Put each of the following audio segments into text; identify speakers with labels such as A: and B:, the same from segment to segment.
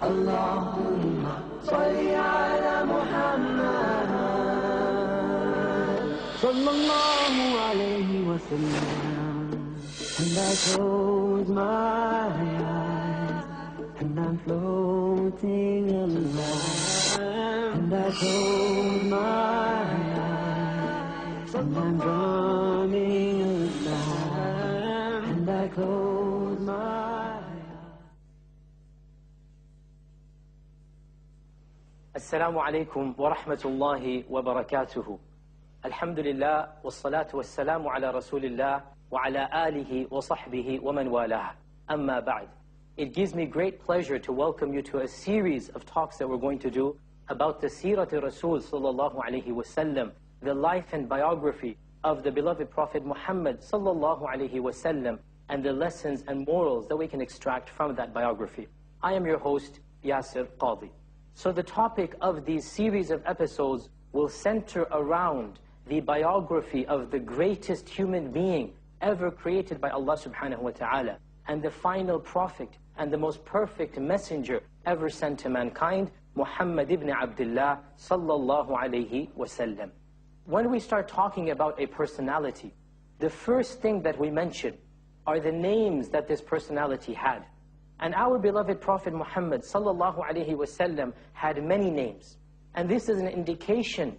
A: اللهم صل على محمد صلى الله عليه وسلم. And I close my eyes and I'm floating in love. And I close my eyes and I'm drowning in love. And I close my
B: Assalamu alaikum wa rahmatullahi wa barakatuhu. Alhamdulillah, wa salatu wa salamu ala rasulillah wa ala alihi wa sahbihi wa man walah. Amma ba'd. It gives me great pleasure to welcome you to a series of talks that we're going to do about the Sirat Rasul sallallahu alayhi wa sallam, the life and biography of the beloved Prophet Muhammad sallallahu alayhi wa sallam, and the lessons and morals that we can extract from that biography. I am your host, Yasir Qadhi. So the topic of these series of episodes will center around the biography of the greatest human being ever created by Allah subhanahu wa ta'ala, and the final prophet and the most perfect messenger ever sent to mankind, Muhammad ibn Abdullah sallallahu alayhi wa sallam. When we start talking about a personality, the first thing that we mention are the names that this personality had. And our beloved Prophet Muhammad sallallahu alayhi wa sallam had many names. And this is an indication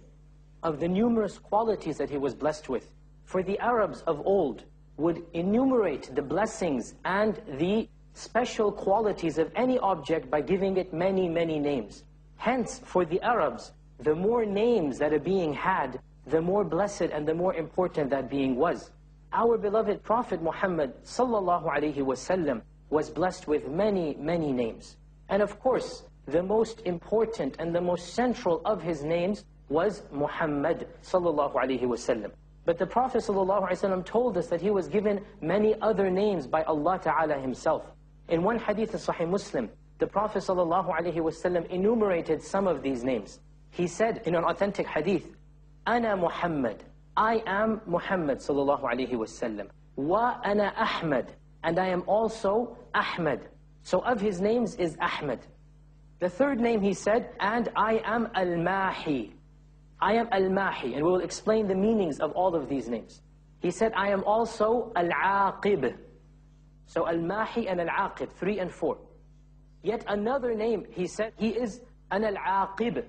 B: of the numerous qualities that he was blessed with. For the Arabs of old would enumerate the blessings and the special qualities of any object by giving it many, many names. Hence, for the Arabs, the more names that a being had, the more blessed and the more important that being was. Our beloved Prophet Muhammad sallallahu alayhi wa sallam was blessed with many, many names. And of course, the most important and the most central of his names was Muhammad sallallahu alayhi wa sallam. But the Prophet sallallahu alayhi wa sallam told us that he was given many other names by Allah Ta'ala himself. In one hadith of Sahih Muslim, the Prophet sallallahu alayhi wa sallam enumerated some of these names. He said in an authentic hadith, Ana Muhammad, I am Muhammad sallallahu alayhi wa sallam. Wa ana Ahmad, and I am also Ahmad. So of his names is Ahmad. The third name he said, and I am Al-Mahi. I am Al-Mahi, and we will explain the meanings of all of these names. He said, I am also Al-Aqib. So Al-Mahi and Al-Aqib, 3 and 4. Yet another name, he said, he is an Al-Aqib,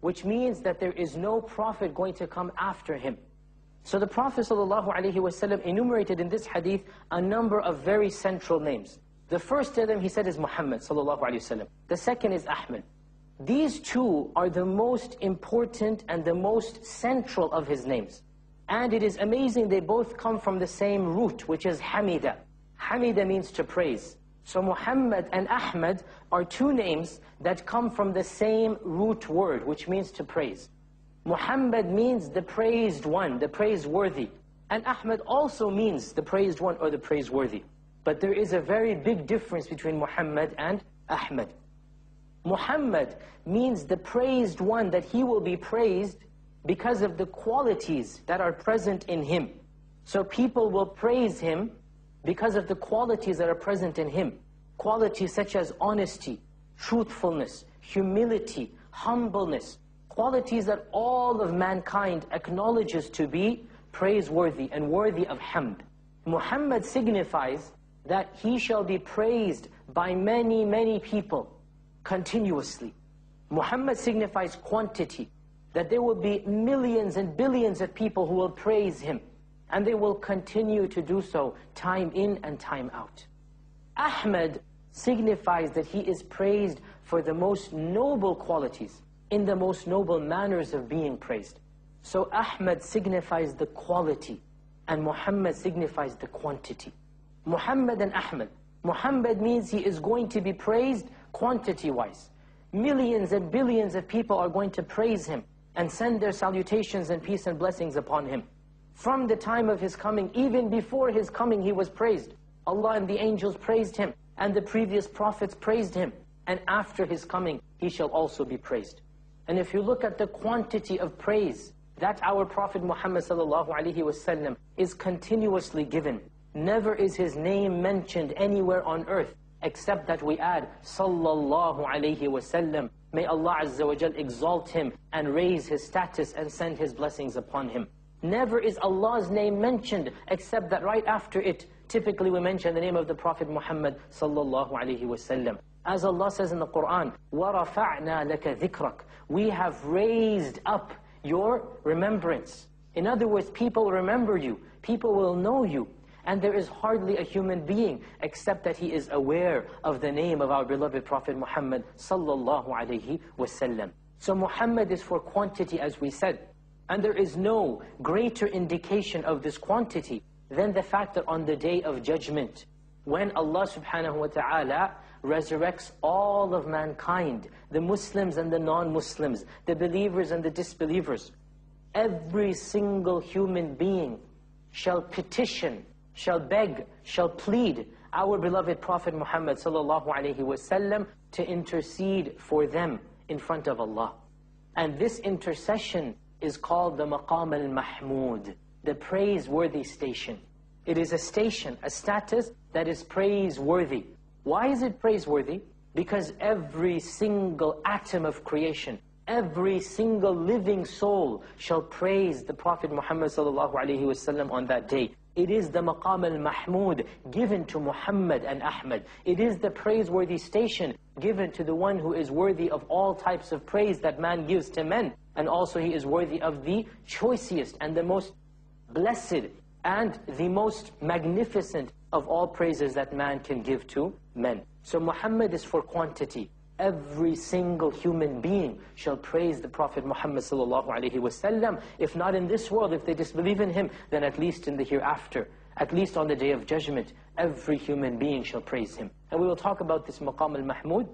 B: which means that there is no prophet going to come after him. So the Prophet ﷺ enumerated in this hadith a number of very central names. The first of them, he said, is Muhammad ﷺ. The second is Ahmad. These two are the most important and the most central of his names. And it is amazing, they both come from the same root, which is Hamida. Hamida means to praise. So Muhammad and Ahmad are two names that come from the same root word, which means to praise. Muhammad means the praised one, the praiseworthy. And Ahmad also means the praised one or the praiseworthy. But there is a very big difference between Muhammad and Ahmad. Muhammad means the praised one, that he will be praised because of the qualities that are present in him. So people will praise him because of the qualities that are present in him. Qualities such as honesty, truthfulness, humility, humbleness. Qualities that all of mankind acknowledges to be praiseworthy and worthy of hamd. Muhammad signifies that he shall be praised by many, many people continuously. Muhammad signifies quantity, that there will be millions and billions of people who will praise him, and they will continue to do so time in and time out. Ahmad signifies that he is praised for the most noble qualities, in the most noble manners of being praised. So Ahmad signifies the quality, and Muhammad signifies the quantity. Muhammad and Ahmad. Muhammad means he is going to be praised quantity-wise. Millions and billions of people are going to praise him and send their salutations and peace and blessings upon him. From the time of his coming, even before his coming, he was praised. Allah and the angels praised him, and the previous prophets praised him. And after his coming, he shall also be praised. And if you look at the quantity of praise that our Prophet Muhammad ﷺ is continuously given, never is his name mentioned anywhere on earth except that we add sallallahu alayhi wasallam. May Allah Azza wa Jal exalt him and raise his status and send his blessings upon him. Never is Allah's name mentioned except that right after it, typically we mention the name of the Prophet Muhammad sallallahu alayhi wasallam. As Allah says in the Quran, وَرَفَعْنَا لَكَ ذِكْرَكَ, we have raised up your remembrance. In other words, people remember you, people will know you. And there is hardly a human being except that he is aware of the name of our beloved Prophet Muhammad sallallahu alayhi wasallam. So Muhammad is for quantity, as we said. And there is no greater indication of this quantity than the fact that on the Day of Judgment, when Allah subhanahu wa ta'ala resurrects all of mankind, the Muslims and the non-Muslims, the believers and the disbelievers, every single human being shall petition, shall beg, shall plead our beloved Prophet Muhammad sallallahu alayhi wasallam to intercede for them in front of Allah. And this intercession is called the Maqam al-Mahmud, the praiseworthy station. It is a station, a status that is praiseworthy. Why is it praiseworthy? Because every single atom of creation, every single living soul shall praise the Prophet Muhammad sallallahu alayhi wasallam on that day. It is the Maqam al-Mahmud given to Muhammad and Ahmad. It is the praiseworthy station given to the one who is worthy of all types of praise that man gives to men. And also he is worthy of the choicest and the most blessed and the most magnificent of all praises that man can give to men. So Muhammad is for quantity. Every single human being shall praise the Prophet Muhammad sallallahu alaihi wasallam. If not in this world, if they disbelieve in him, then at least in the hereafter. At least on the Day of Judgment, every human being shall praise him. And we will talk about this Maqam al-Mahmud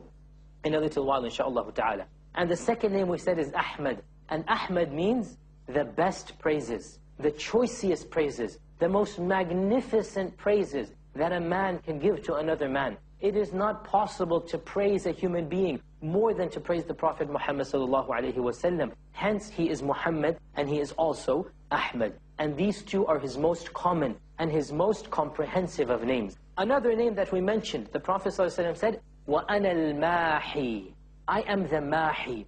B: in a little while, inshaAllah ta'ala. And the second name we said is Ahmad. And Ahmad means the best praises, the choicest praises, the most magnificent praises that a man can give to another man. It is not possible to praise a human being more than to praise the Prophet Muhammad sallallahu alaihi wasallam. Hence, he is Muhammad and he is also Ahmad. And these two are his most common and his most comprehensive of names. Another name that we mentioned, the Prophet sallallahu alaihi wasallam said, وَأَنَا الْمَاحِي, I am the Mahi.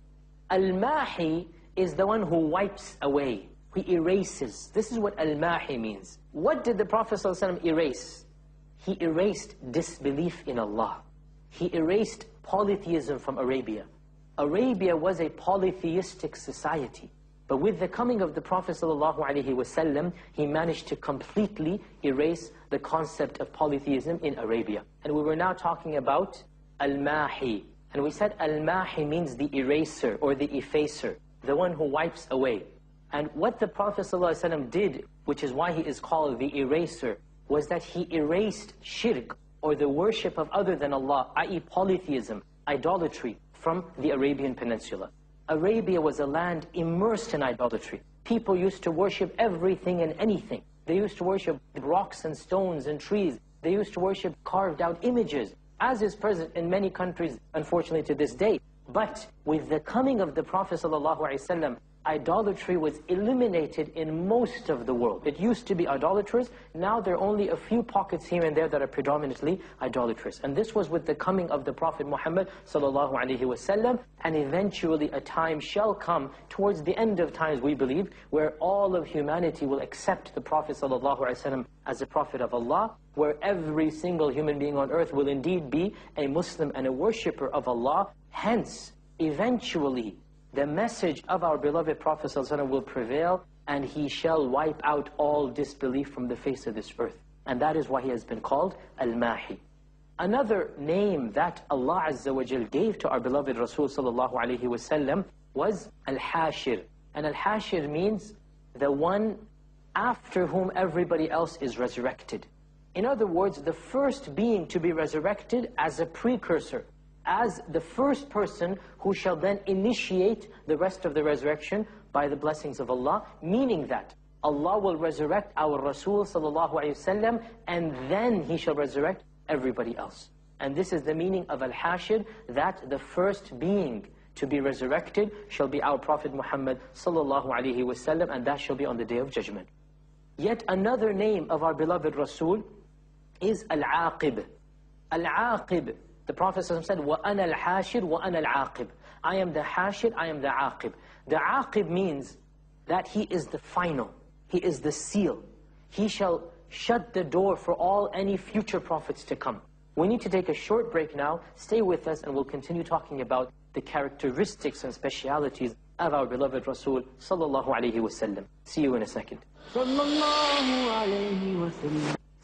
B: Al-Mahi is the one who wipes away, he erases. This is what Al-Mahi means. What did the Prophet ﷺ erase? He erased disbelief in Allah. He erased polytheism from Arabia. Arabia was a polytheistic society. But with the coming of the Prophet ﷺ, he managed to completely erase the concept of polytheism in Arabia. And we were now talking about Al-Mahi. And we said Al-Mahi means the eraser or the effacer, the one who wipes away. And what the Prophet ﷺ did, which is why he is called the eraser, was that he erased shirk, or the worship of other than Allah, i.e. polytheism, idolatry, from the Arabian Peninsula. Arabia was a land immersed in idolatry. People used to worship everything and anything. They used to worship rocks and stones and trees. They used to worship carved out images, as is present in many countries, unfortunately, to this day. But with the coming of the Prophet ﷺ, idolatry was eliminated in most of the world. It used to be idolaters. Now there are only a few pockets here and there that are predominantly idolaters. And this was with the coming of the Prophet Muhammad ﷺ. And eventually a time shall come, towards the end of times we believe, where all of humanity will accept the Prophet ﷺ as a prophet of Allah, where every single human being on earth will indeed be a Muslim and a worshipper of Allah. Hence, eventually, the message of our beloved Prophet ﷺ will prevail, and he shall wipe out all disbelief from the face of this earth. And that is why he has been called Al-Mahi. Another name that Allah Azza wa Jal gave to our beloved Rasul sallallahu alaihi wasallam was Al-Hashir. And Al-Hashir means the one after whom everybody else is resurrected. In other words, the first being to be resurrected as a precursor, as the first person who shall then initiate the rest of the resurrection by the blessings of Allah, meaning that Allah will resurrect our Rasul sallallahu alayhi wasallam, and then he shall resurrect everybody else. And this is the meaning of Al-Hashir, that the first being to be resurrected shall be our Prophet Muhammad sallallahu alayhi wasallam, and that shall be on the Day of Judgment. Yet another name of our beloved Rasul is Al-Aqib. Al-Aqib, the Prophet said, وَأَنَا الْحَاشِرُ وَأَنَا الْعَاقِبُ. I am the Hashir, I am the Aqib. The Aqib means that he is the final, he is the seal. He shall shut the door for any future prophets to come. We need to take a short break now. Stay with us and we'll continue talking about the characteristics and specialities of our beloved Rasul sallallahu alayhi wasallam. See you in a second. Assalamu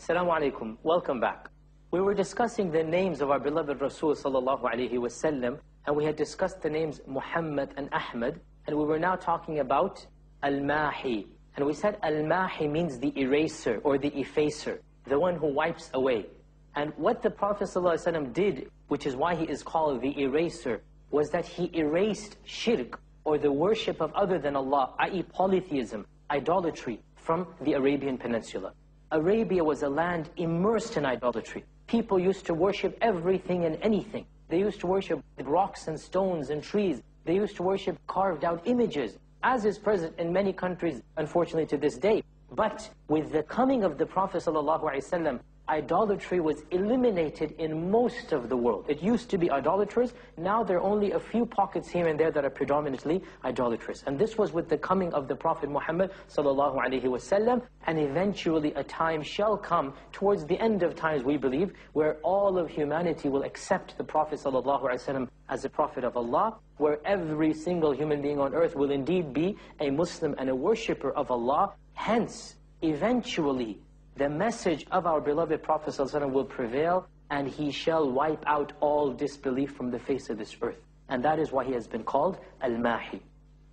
B: alaikum. Welcome back. We were discussing the names of our beloved Rasul sallallahu alayhi wasallam, and we had discussed the names Muhammad and Ahmad, and we were now talking about Al-Mahi. And we said Al-Mahi means the eraser or the effacer, the one who wipes away. And what the Prophet ﷺ did, which is why he is called the eraser, was that he erased shirk, or the worship of other than Allah, i.e. polytheism, idolatry, from the Arabian Peninsula. Arabia was a land immersed in idolatry. People used to worship everything and anything. They used to worship rocks and stones and trees. They used to worship carved out images, as is present in many countries, unfortunately, to this day. But with the coming of the Prophet ﷺ, idolatry was eliminated in most of the world. It used to be idolaters. Now there are only a few pockets here and there that are predominantly idolaters. And this was with the coming of the Prophet Muhammad ﷺ. And eventually a time shall come, towards the end of times we believe, where all of humanity will accept the Prophet ﷺ as a prophet of Allah, where every single human being on earth will indeed be a Muslim and a worshipper of Allah. Hence, eventually, the message of our beloved Prophet ﷺ will prevail, and he shall wipe out all disbelief from the face of this earth. And that is why he has been called Al-Mahi.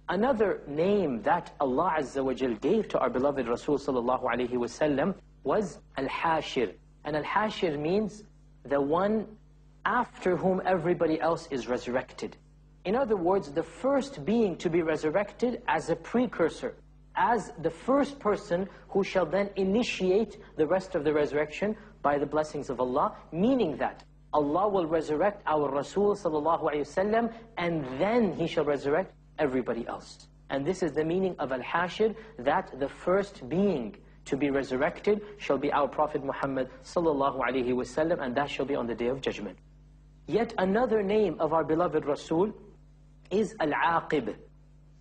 B: Another name that Allah Azza wa Jal gave to our beloved Rasul sallallahu alayhi wasallam was Al-Hashir. And Al-Hashir means the one after whom everybody else is resurrected. In other words, the first being to be resurrected as a precursor, as the first person who shall then initiate the rest of the resurrection by the blessings of Allah, meaning that Allah will resurrect our Rasul sallallahu alayhi wasallam, and then he shall resurrect everybody else. And this is the meaning of Al-Hashir, that the first being to be resurrected shall be our Prophet Muhammad sallallahu alayhi wasallam, and that shall be on the Day of Judgment. Yet another name of our beloved Rasul is Al-Aqib.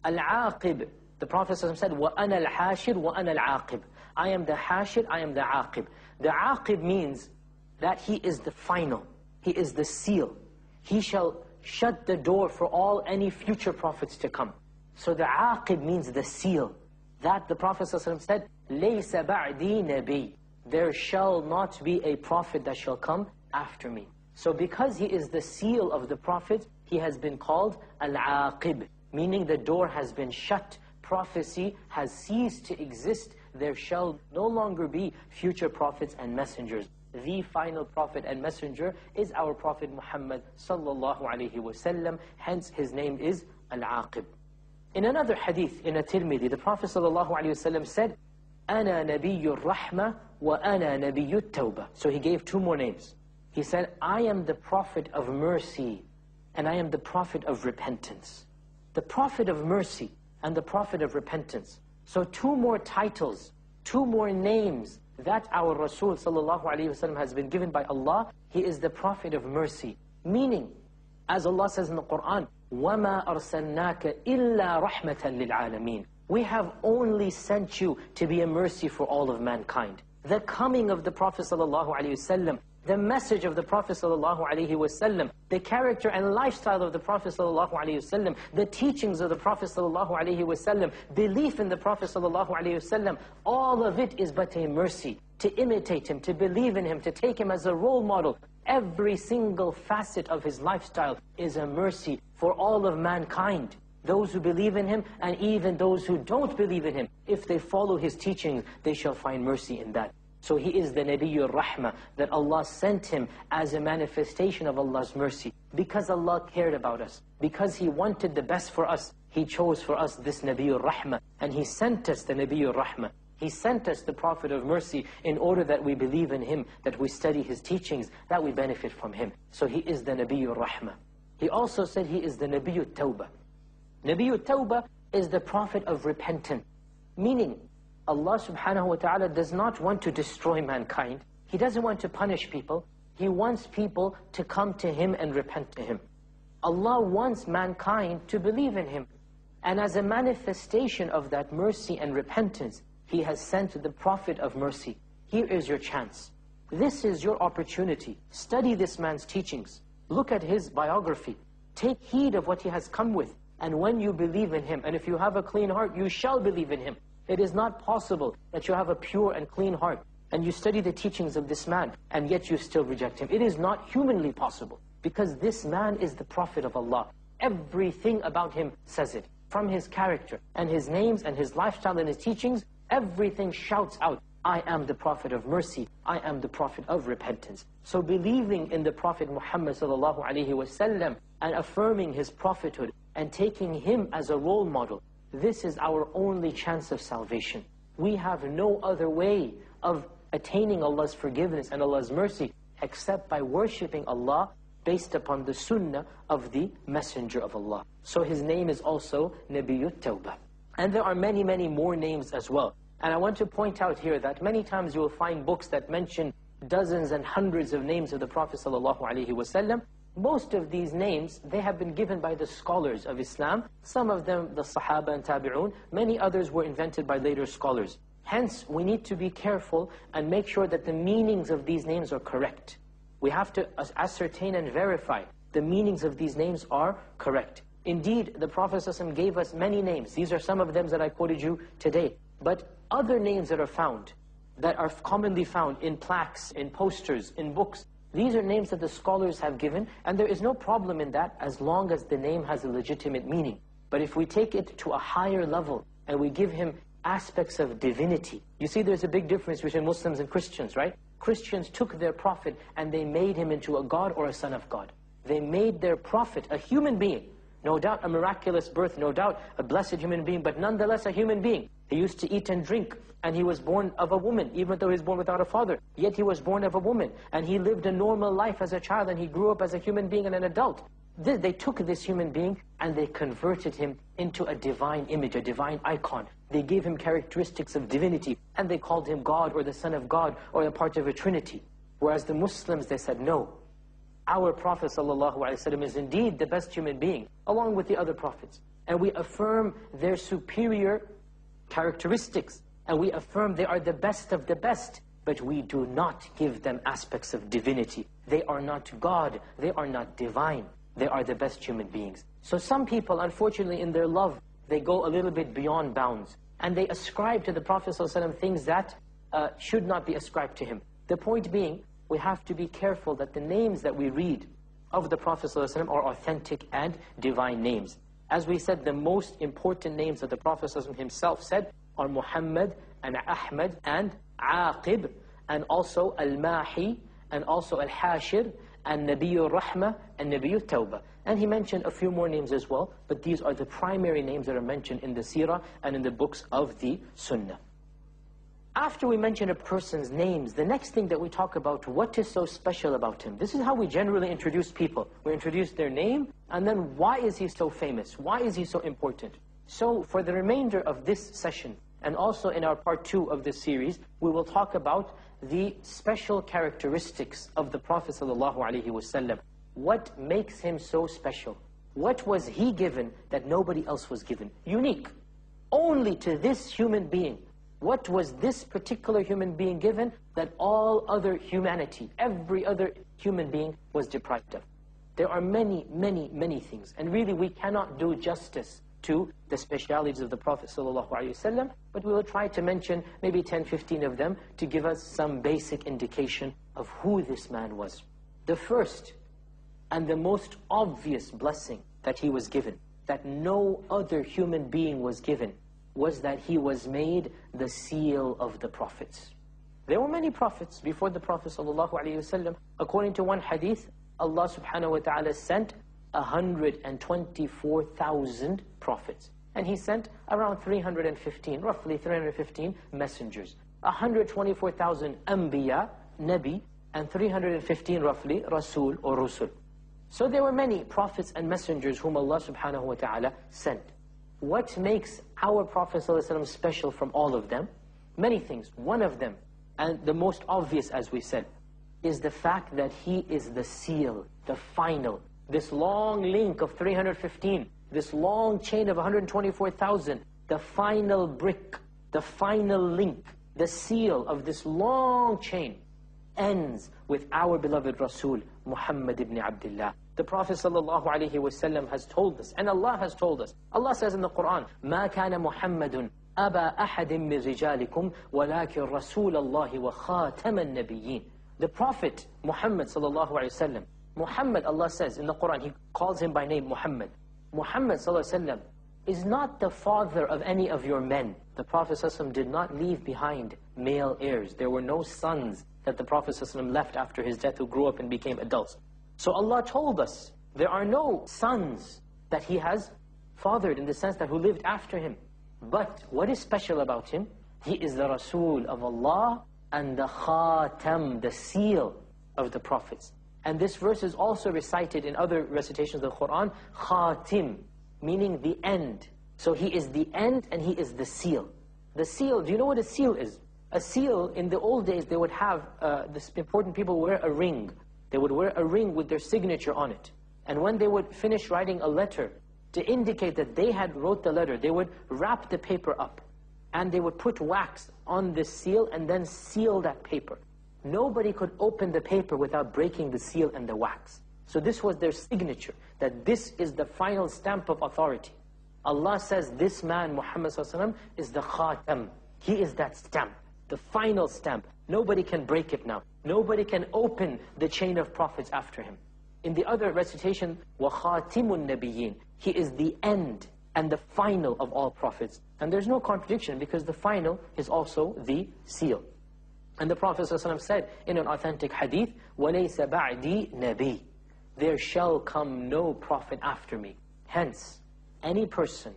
B: Al-Aqib, the Prophet said, وَأَنَا الْحَاشِرُ وَأَنَا الْعَاقِبُ. I am the Hashir, I am the Aqib. The Aqib means that he is the final, he is the seal. He shall shut the door for any future prophets to come. So the Aqib means the seal. That the Prophet said, لَيْسَ بَعْدِي نَبِي. There shall not be a prophet that shall come after me. So because he is the seal of the prophets, he has been called Al-Aqib, meaning the door has been shut. Prophecy has ceased to exist. There shall no longer be future prophets and messengers. The final prophet and messenger is our Prophet Muhammad sallallahu alayhi wasallam. Hence his name is Al-Aqib. In another hadith in At-Tirmidhi, the Prophet sallallahu alayhi wasallam said, أَنَا نَبِيُّ الرَّحْمَةِ وَأَنَا نَبِيُّ التَّوْبَةِ. So he gave two more names. He said, I am the prophet of mercy, and I am the prophet of repentance. The prophet of mercy and the prophet of repentance. So two more titles, two more names that our Rasul sallallahu alayhi wasallam has been given by Allah. He is the prophet of mercy. Meaning, as Allah says in the Quran, وَمَا أَرْسَلْنَاكَ إِلَّا رَحْمَةً لِلْعَالَمِينَ. We have only sent you to be a mercy for all of mankind. The coming of the Prophet sallallahu alayhi wasallam, the message of the Prophet ﷺ, the character and lifestyle of the Prophet ﷺ, the teachings of the Prophet ﷺ, belief in the Prophet ﷺ, all of it is but a mercy. To imitate him, to believe in him, to take him as a role model. Every single facet of his lifestyle is a mercy for all of mankind. Those who believe in him and even those who don't believe in him, if they follow his teachings, they shall find mercy in that. So he is the Nabiyyur Rahmah, that Allah sent him as a manifestation of Allah's mercy. Because Allah cared about us, because He wanted the best for us, He chose for us this Nabiyyur Rahmah, and He sent us the Nabiyyur Rahmah. He sent us the Prophet of mercy in order that we believe in him, that we study his teachings, that we benefit from him. So he is the Nabiyyur Rahmah. He also said he is the Nabiyyut Tawbah. Nabiyyut Tawbah is the Prophet of repentance, meaning Allah subhanahu wa ta'ala does not want to destroy mankind. He doesn't want to punish people. He wants people to come to Him and repent to Him. Allah wants mankind to believe in Him. And as a manifestation of that mercy and repentance, He has sent the Prophet of mercy. Here is your chance. This is your opportunity. Study this man's teachings. Look at his biography. Take heed of what he has come with. And when you believe in him, and if you have a clean heart, you shall believe in him. It is not possible that you have a pure and clean heart, and you study the teachings of this man, and yet you still reject him. It is not humanly possible, because this man is the Prophet of Allah. Everything about him says it. From his character, and his names, and his lifestyle, and his teachings, everything shouts out, I am the Prophet of mercy, I am the Prophet of repentance. So believing in the Prophet Muhammad sallallahu alaihi wasallam, and affirming his prophethood, and taking him as a role model, this is our only chance of salvation. We have no other way of attaining Allah's forgiveness and Allah's mercy except by worshipping Allah based upon the sunnah of the Messenger of Allah. So his name is also Nabiyyut Tawbah. And there are many, many more names as well. And I want to point out here that many times you will find books that mention dozens and hundreds of names of the Prophet ﷺ. Most of these names, they have been given by the scholars of Islam. Some of them, the Sahaba and Tabi'un. Many others were invented by later scholars. Hence, we need to be careful and make sure that the meanings of these names are correct. We have to ascertain and verify the meanings of these names are correct. Indeed, the Prophet ﷺ gave us many names. These are some of them that I quoted you today. But other names that are found, that are commonly found in plaques, in posters, in books, these are names that the scholars have given, and there is no problem in that as long as the name has a legitimate meaning. But if we take it to a higher level, and we give him aspects of divinity, you see there's a big difference between Muslims and Christians, right? Christians took their prophet and they made him into a god or a son of God. They made their prophet a human being. No doubt a miraculous birth, no doubt a blessed human being, but nonetheless a human being. He used to eat and drink, and he was born of a woman, even though he was born without a father. Yet he was born of a woman, and he lived a normal life as a child, and he grew up as a human being and an adult. They took this human being, and they converted him into a divine image, a divine icon. They gave him characteristics of divinity, and they called him God, or the Son of God, or a part of a Trinity. Whereas the Muslims, they said, no. Our Prophet ﷺ is indeed the best human being, along with the other prophets. And we affirm their superior characteristics, and we affirm they are the best of the best, but we do not give them aspects of divinity. They are not God, they are not divine, they are the best human beings. So some people, unfortunately, in their love, they go a little bit beyond bounds, and they ascribe to the Prophet ﷺ things that should not be ascribed to him. The point being, we have to be careful that the names that we read of the Prophet ﷺ are authentic and divine names. As we said, the most important names that the Prophet ﷺ himself said are Muhammad and Ahmad and Aqib, and also Al-Mahi, and also Al-Hashir, and Nabiyyur Rahmah, and Nabiyyut Tawbah. And he mentioned a few more names as well, but these are the primary names that are mentioned in the seerah and in the books of the Sunnah. After we mention a person's names, the next thing that we talk about, what is so special about him? This is how we generally introduce people. We introduce their name, and then why is he so famous? Why is he so important? So for the remainder of this session, and also in our part 2 of this series, we will talk about the special characteristics of the Prophet ﷺ. What makes him so special? What was he given that nobody else was given? Unique. Only to this human being. What was this particular human being given that all other humanity, every other human being was deprived of? There are many, many, many things. And really we cannot do justice to the specialities of the Prophet ﷺ, but we will try to mention maybe 10, 15 of them to give us some basic indication of who this man was. The first and the most obvious blessing that he was given, that no other human being was given, was that he was made the seal of the prophets. There were many prophets before the Prophet ﷺ. According to one hadith, Allah subhanahu wa ta'ala sent 124,000 prophets. And he sent around 315, roughly 315 messengers. 124,000 Anbiya, Nabi, and 315 roughly Rasul or Rusul. So there were many prophets and messengers whom Allah subhanahu wa ta'ala sent. What makes our Prophet ﷺ special from all of them? Many things. One of them, and the most obvious as we said, is the fact that he is the seal, the final. This long link of 315, this long chain of 124,000, the final brick, the final link, the seal of this long chain ends with our beloved Rasul, Muhammad ibn Abdullah. The Prophet ﷺ has told us, and Allah has told us. Allah says in the Quran, مَا كَانَ مُحَمَّدٌ أَبَا أَحَدٍ مِّن رِجَالِكُمْ وَلَكِنْ رَسُولَ اللَّهِ وَخَاتَمَ النَّبِيِّينَ. The Prophet Muhammad ﷺ, Muhammad, Allah says in the Quran, He calls him by name Muhammad. Muhammad ﷺ is not the father of any of your men. The Prophet ﷺ did not leave behind male heirs. There were no sons that the Prophet ﷺ left after his death who grew up and became adults. So Allah told us, there are no sons that He has fathered in the sense that who lived after him. But what is special about him? He is the Rasul of Allah and the Khatam, the seal of the prophets. And this verse is also recited in other recitations of the Quran, Khatim, meaning the end. So He is the end and He is the seal. The seal, do you know what a seal is? A seal, in the old days, they would have, this important people wear a ring. They would wear a ring with their signature on it. And when they would finish writing a letter, to indicate that they had wrote the letter, they would wrap the paper up. And they would put wax on the seal and then seal that paper. Nobody could open the paper without breaking the seal and the wax. So this was their signature, that this is the final stamp of authority. Allah says this man, Muhammad ﷺ, is the Khatam. He is that stamp, the final stamp. Nobody can break it now. Nobody can open the chain of prophets after him. In the other recitation, وَخَاتِمُ النَّبِيِّينَ, He is the end and the final of all prophets. And there's no contradiction because the final is also the seal. And the Prophet ﷺ said in an authentic hadith, وَلَيْسَ بَعْدِي نَبِيٌّ, there shall come no prophet after me. Hence, any person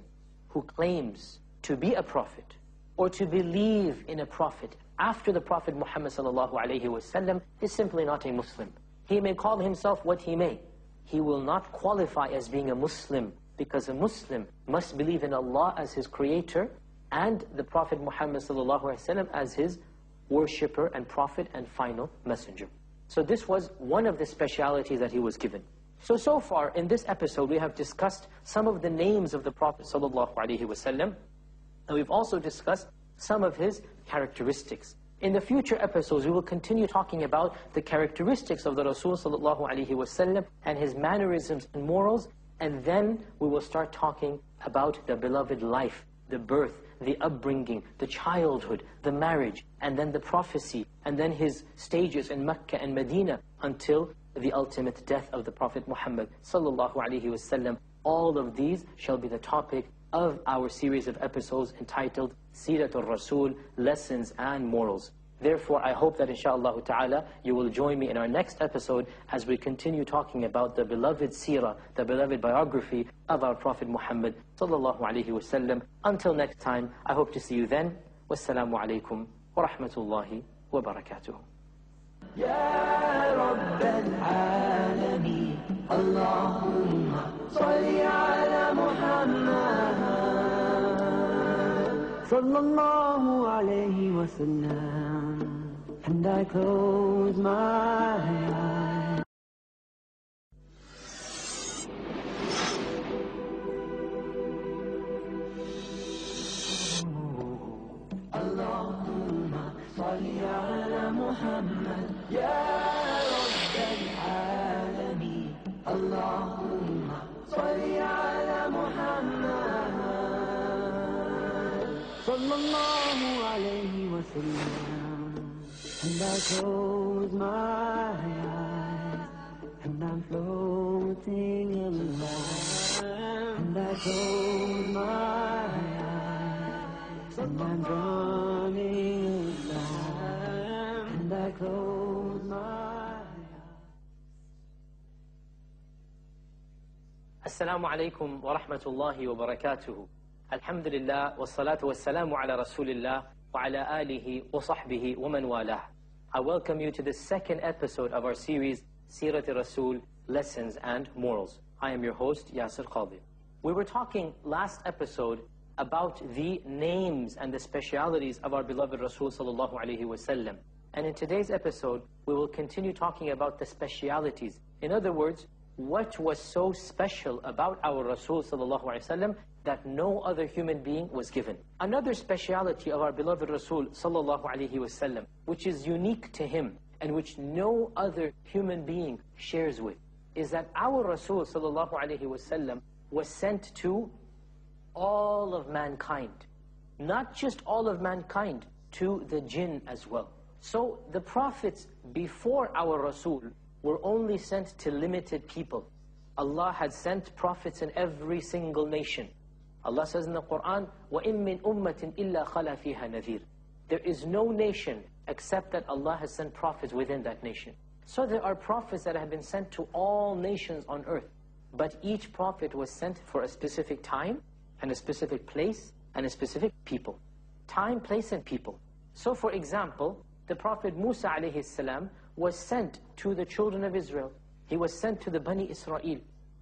B: who claims to be a prophet or to believe in a prophet after the Prophet Muhammad ﷺ is simply not a Muslim. He may call himself what he may. He will not qualify as being a Muslim, because a Muslim must believe in Allah as his creator and the Prophet Muhammad ﷺ as his worshipper and prophet and final messenger. So this was one of the specialities that he was given. So far in this episode we have discussed some of the names of the Prophet ﷺ, and we've also discussed some of his characteristics. In the future episodes we will continue talking about the characteristics of the Rasul ﷺ and his mannerisms and morals, and then we will start talking about the beloved life, the birth, the upbringing, the childhood, the marriage, and then the prophecy, and then his stages in Mecca and Medina until the ultimate death of the Prophet Muhammad ﷺ. All of these shall be the topic of our series of episodes entitled Siratul Rasul, Lessons and Morals. Therefore, I hope that inshaAllah ta'ala you will join me in our next episode as we continue talking about the beloved seerah, the beloved biography of our Prophet Muhammad sallallahu alaihi wasallam. Until next time, I hope to see you then. Wassalamu alaikum wa rahmatullahi wa barakatuh.
A: يا رب العالمين اللهم صل على محمد صلى الله عليه وسلم. And I close my eyes. Allahumma salli ala Muhammad ya Rabb al-Alamin. Allahumma salli ala Muhammad sallallahu alayhi wa sallam. And I close my eyes, and I'm floating in love. And I close my eyes, and I'm drowning in love. And I close my eyes.
B: Assalamu alaikum wa rahmatullahi wa barakatuhu. Alhamdulillah, wa salatu wa salamu ala rasulillah, wa ala alihi wa sahbihi wa man walah. I welcome you to the second episode of our series, Sirat al-Rasul, Lessons and Morals. I am your host, Yasir Qadhi. We were talking last episode about the names and the specialities of our beloved Rasul sallallahu alaihi wasallam. And in today's episode, we will continue talking about the specialities. In other words, what was so special about our Rasul sallallahu alaihi wasallam that no other human being was given. Another speciality of our beloved Rasul sallallahu alaihi wasallam, which is unique to him and which no other human being shares with, is that our Rasul sallallahu alaihi wasallam was sent to all of mankind. Not just all of mankind, to the jinn as well. So the prophets before our Rasul were only sent to limited people. Allah had sent prophets in every single nation. Allah says in the Quran, وَإِن مِّنْ أُمَّةٍ إِلَّا خَلَى فِيهَا نَذِيرٌ. There is no nation except that Allah has sent prophets within that nation. So there are prophets that have been sent to all nations on earth. But each prophet was sent for a specific time, and a specific place, and a specific people. Time, place, and people. So for example, the Prophet Musa alayhi salam was sent to the children of Israel. He was sent to the Bani Israel.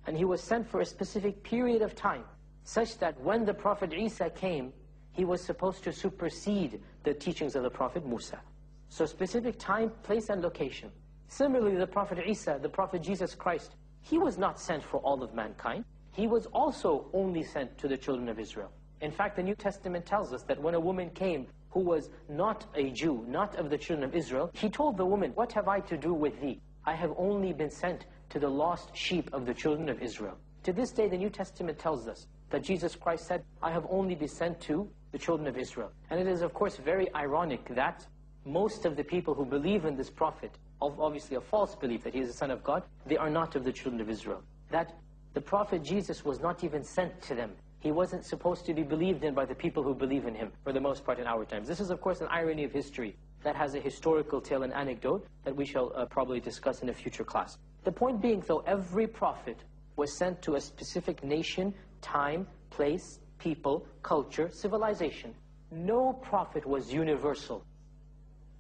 B: And he was sent for a specific period of time, such that when the Prophet Isa came, he was supposed to supersede the teachings of the Prophet Musa. So specific time, place, and location. Similarly, the Prophet Isa, the Prophet Jesus Christ, he was not sent for all of mankind. He was also only sent to the children of Israel. In fact, the New Testament tells us that when a woman came who was not a Jew, not of the children of Israel, he told the woman, "What have I to do with thee? I have only been sent to the lost sheep of the children of Israel." To this day, the New Testament tells us that Jesus Christ said, "I have only been sent to the children of Israel." And it is, of course, very ironic that most of the people who believe in this prophet, obviously a false belief that he is the Son of God, they are not of the children of Israel. That the Prophet Jesus was not even sent to them. He wasn't supposed to be believed in by the people who believe in him, for the most part in our times. This is, of course, an irony of history that has a historical tale and anecdote that we shall probably discuss in a future class. The point being, though, every prophet was sent to a specific nation, time, place, people, culture, civilization. No prophet was universal,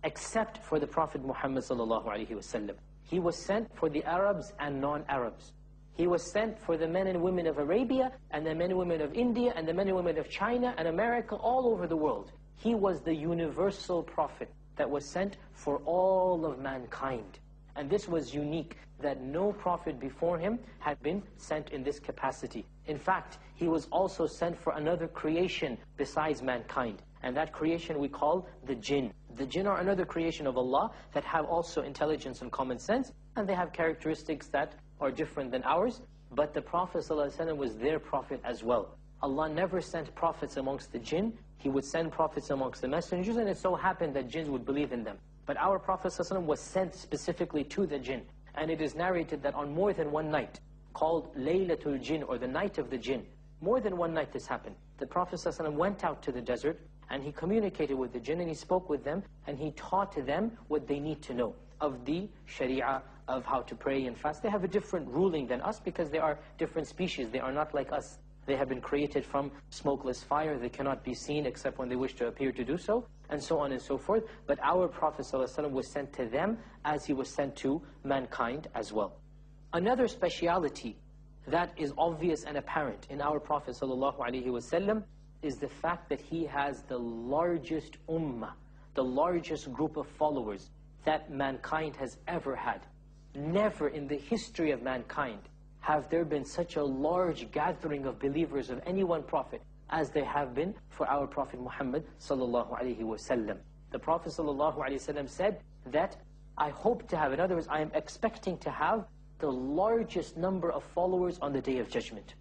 B: except for the Prophet Muhammad sallallahu alaihi wasallam. He was sent for the Arabs and non-Arabs. He was sent for the men and women of Arabia, and the men and women of India, and the men and women of China and America, all over the world. He was the universal prophet that was sent for all of mankind. And this was unique, that no prophet before him had been sent in this capacity. In fact, he was also sent for another creation besides mankind. And that creation we call the jinn. The jinn are another creation of Allah that have also intelligence and common sense, and they have characteristics that are different than ours, but the Prophet ﷺ was their prophet as well. Allah never sent prophets amongst the jinn. He would send prophets amongst the messengers, and it so happened that jinns would believe in them. But our Prophet ﷺ was sent specifically to the jinn. And it is narrated that on more than one night, called Laylatul Jinn, or the night of the jinn, more than one night this happened. The Prophet ﷺ went out to the desert, and he communicated with the jinn, and he spoke with them, and he taught them what they need to know of the sharia, of how to pray and fast. They have a different ruling than us because they are different species. They are not like us. They have been created from smokeless fire. They cannot be seen except when they wish to appear to do so, and so on and so forth. But our Prophet ﷺ was sent to them as he was sent to mankind as well. Another speciality that is obvious and apparent in our Prophet ﷺ is the fact that he has the largest ummah, the largest group of followers that mankind has ever had. Never in the history of mankind have there been such a large gathering of believers of any one prophet as they have been for our Prophet Muhammad sallallahu alaihi wasallam. The Prophet sallallahu alaihi wasallam said that I hope to have, in other words, I am expecting to have the largest number of followers on the Day of Judgment.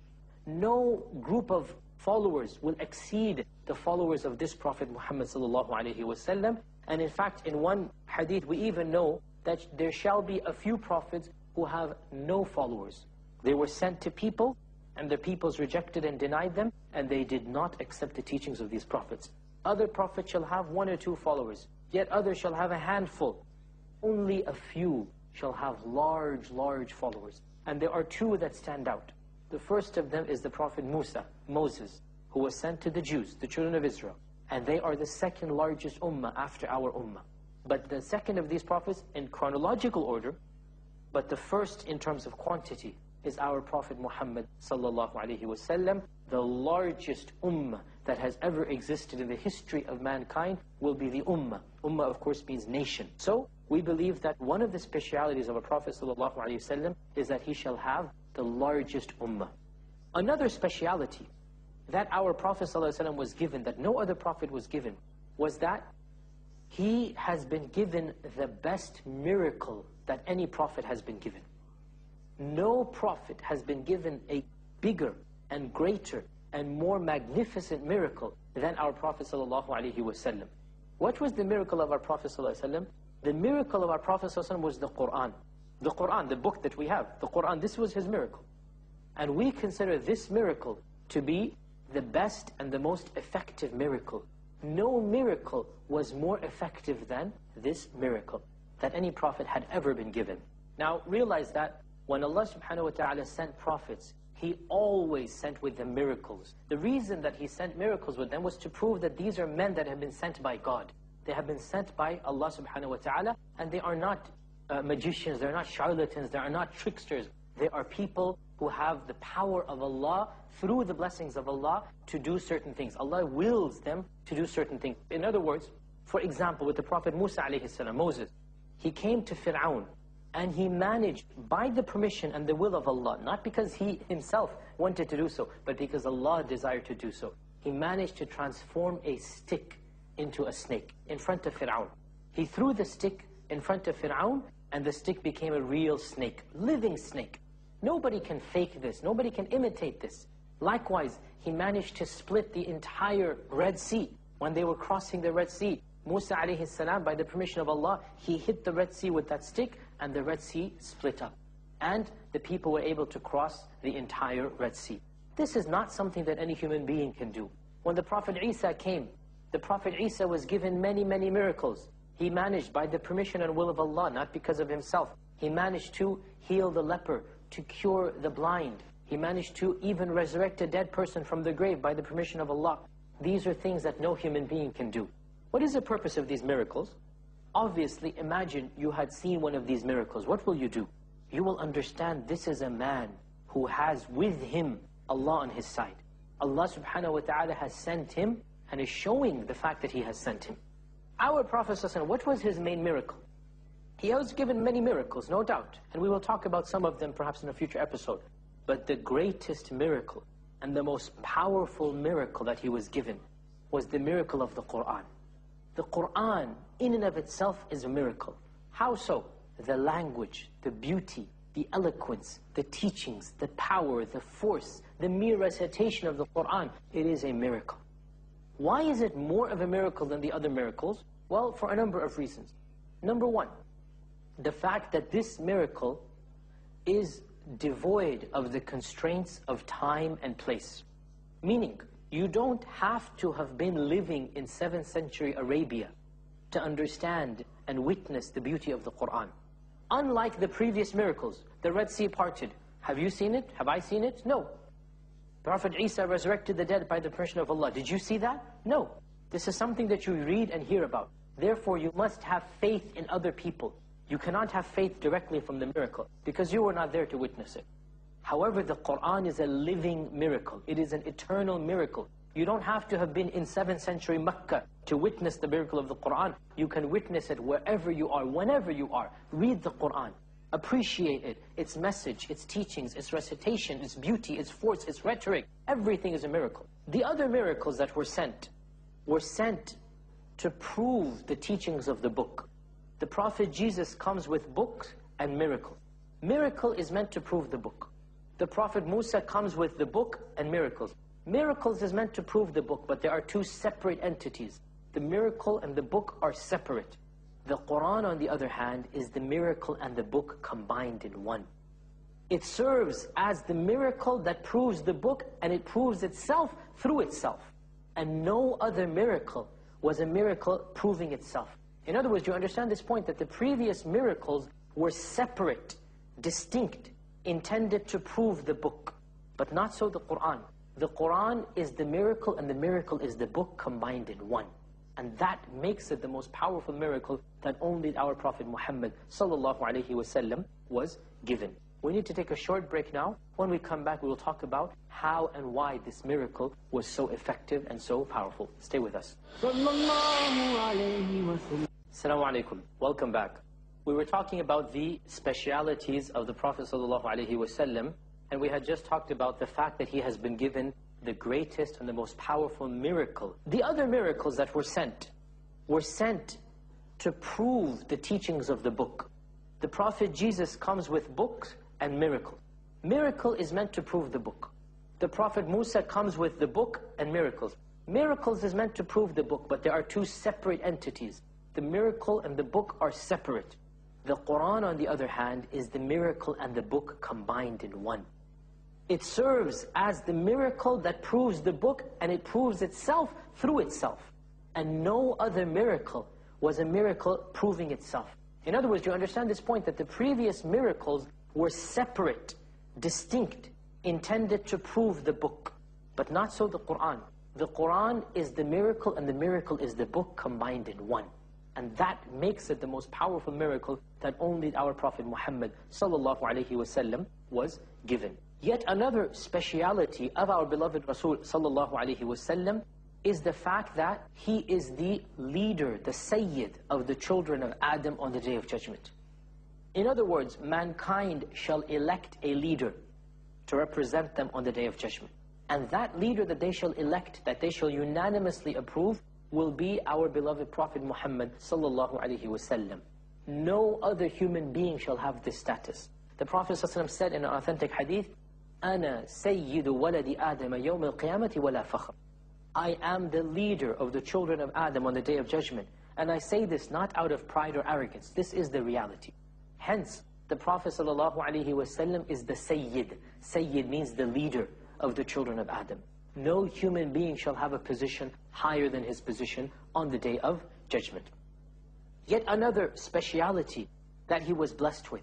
B: No group of followers will exceed the followers of this Prophet Muhammad sallallahu alaihi wasallam. And in fact, in one hadith, we even know that there shall be a few prophets who have no followers. They were sent to people, and the peoples rejected and denied them, and they did not accept the teachings of these prophets. Other prophets shall have 1 or 2 followers, yet others shall have a handful. Only a few shall have large followers. And there are 2 that stand out. The first of them is the Prophet Moses, who was sent to the Jews, the children of Israel. And they are the second largest ummah after our ummah. But the second of these prophets in chronological order, but the first in terms of quantity. is our Prophet Muhammad sallallahu alaihi wasallam. The largest ummah that has ever existed in the history of mankind will be the ummah. Ummah, of course, means nation. So we believe that one of the specialities of a Prophet sallallahu alaihi wasallam is that he shall have the largest ummah. Another speciality that our Prophet sallallahu alaihi wasallam was given, that no other Prophet was given, was that he has been given the best miracle that any Prophet has been given. No Prophet has been given a bigger and greater and more magnificent miracle than our Prophet ﷺ. What was the miracle of our Prophet ﷺ? The miracle of our Prophet ﷺ was the Qur'an. The Qur'an, the book that we have, the Qur'an, this was his miracle. And we consider this miracle to be the best and the most effective miracle. No miracle was more effective than this miracle that any Prophet had ever been given. Now realize that when Allah subhanahu wa ta'ala sent prophets, He always sent with them miracles. The reason that He sent miracles with them was to prove that these are men that have been sent by God. They have been sent by Allah subhanahu wa ta'ala, and they are not magicians, they're not charlatans, they are not tricksters. They are people who have the power of Allah through the blessings of Allah to do certain things. Allah wills them to do certain things. In other words, for example, with the Prophet Musa alayhi salam, Moses, he came to Fir'aun, and he managed, by the permission and the will of Allah, not because he himself wanted to do so, but because Allah desired to do so, he managed to transform a stick into a snake in front of Fir'aun. He threw the stick in front of Fir'aun, and the stick became a real snake, living snake. Nobody can fake this, nobody can imitate this. Likewise, he managed to split the entire Red Sea. When they were crossing the Red Sea, Musa alayhi salam, by the permission of Allah, he hit the Red Sea with that stick, and the Red Sea split up. And the people were able to cross the entire Red Sea. This is not something that any human being can do. When the Prophet Isa came, the Prophet Isa was given many, many miracles. He managed, by the permission and will of Allah, not because of himself, he managed to heal the leper, to cure the blind. He managed to even resurrect a dead person from the grave by the permission of Allah. These are things that no human being can do. What is the purpose of these miracles? Obviously, imagine you had seen one of these miracles. What will you do? You will understand this is a man who has with him Allah on his side. Allah subhanahu wa ta'ala has sent him and is showing the fact that He has sent him. Our Prophet ﷺ, what was his main miracle? He was given many miracles, no doubt. And we will talk about some of them perhaps in a future episode. But the greatest miracle and the most powerful miracle that he was given was the miracle of the Qur'an. The Qur'an, in and of itself, is a miracle. How so? The language, the beauty, the eloquence, the teachings, the power, the force, the mere recitation of the Qur'an, it is a miracle. Why is it more of a miracle than the other miracles? Well, for a number of reasons. Number one, the fact that this miracle is devoid of the constraints of time and place. Meaning, you don't have to have been living in 7th century Arabia to understand and witness the beauty of the Qur'an. Unlike the previous miracles, the Red Sea parted. Have you seen it? Have I seen it? No. Prophet Isa resurrected the dead by the permission of Allah. Did you see that? No. This is something that you read and hear about. Therefore, you must have faith in other people. You cannot have faith directly from the miracle because you were not there to witness it. However, the Qur'an is a living miracle. It is an eternal miracle. You don't have to have been in 7th century Mecca to witness the miracle of the Qur'an. You can witness it wherever you are, whenever you are. Read the Qur'an. Appreciate it, its message, its teachings, its recitation, its beauty, its force, its rhetoric. Everything is a miracle. The other miracles that were sent to prove the teachings of the book. The Prophet Jesus comes with books and miracles. Miracle is meant to prove the book. The Prophet Musa comes with the book and miracles. Miracles is meant to prove the book, but there are two separate entities. The miracle and the book are separate. The Qur'an, on the other hand, is the miracle and the book combined in one. It serves as the miracle that proves the book, and it proves itself through itself. And no other miracle was a miracle proving itself. In other words, you understand this point that the previous miracles were separate, distinct, intended to prove the book. But not so the Qur'an. The Qur'an is the miracle and the miracle is the book combined in one. And that makes it the most powerful miracle that only our Prophet Muhammad sallallahu alaihi wasallam was given. We need to take a short break now. When we come back, we will talk about how and why this miracle was so effective and so powerful. Stay with us. Assalamu alaikum. Welcome back. We were talking about the specialities of the Prophet ﷺ, and we had just talked about the fact that he has been given the greatest and the most powerful miracle. The other miracles that were sent to prove the teachings of the book. The Prophet Jesus comes with books and miracle. Miracle is meant to prove the book. The Prophet Musa comes with the book and miracles. Miracles is meant to prove the book, but there are two separate entities. The miracle and the book are separate. The Quran, on the other hand, is the miracle and the book combined in one. It serves as the miracle that proves the book, and it proves itself through itself. And no other miracle was a miracle proving itself. In other words, you understand this point, that the previous miracles were separate, distinct, intended to prove the book. But not so the Quran. The Quran is the miracle, and the miracle is the book combined in one. And that makes it the most powerful miracle that only our Prophet Muhammad ﷺ was given. Yet another speciality of our beloved Rasul ﷺ is the fact that he is the leader, the Sayyid of the children of Adam on the Day of Judgment. In other words, mankind shall elect a leader to represent them on the Day of Judgment. And that leader that they shall elect, that they shall unanimously approve, will be our beloved Prophet Muhammad ﷺ. No other human being shall have this status. The Prophet ﷺ said in an authentic hadith, أَنَا سَيِّدُ وَلَدِ آدَمَ يَوْمِ الْقِيَامَةِ وَلَا فَخْرٍ. I am the leader of the children of Adam on the Day of Judgment. And I say this not out of pride or arrogance. This is the reality. Hence, the Prophet ﷺ is the Sayyid. Sayyid means the leader of the children of Adam. No human being shall have a position higher than his position on the Day of Judgment. Yet another speciality that he was blessed with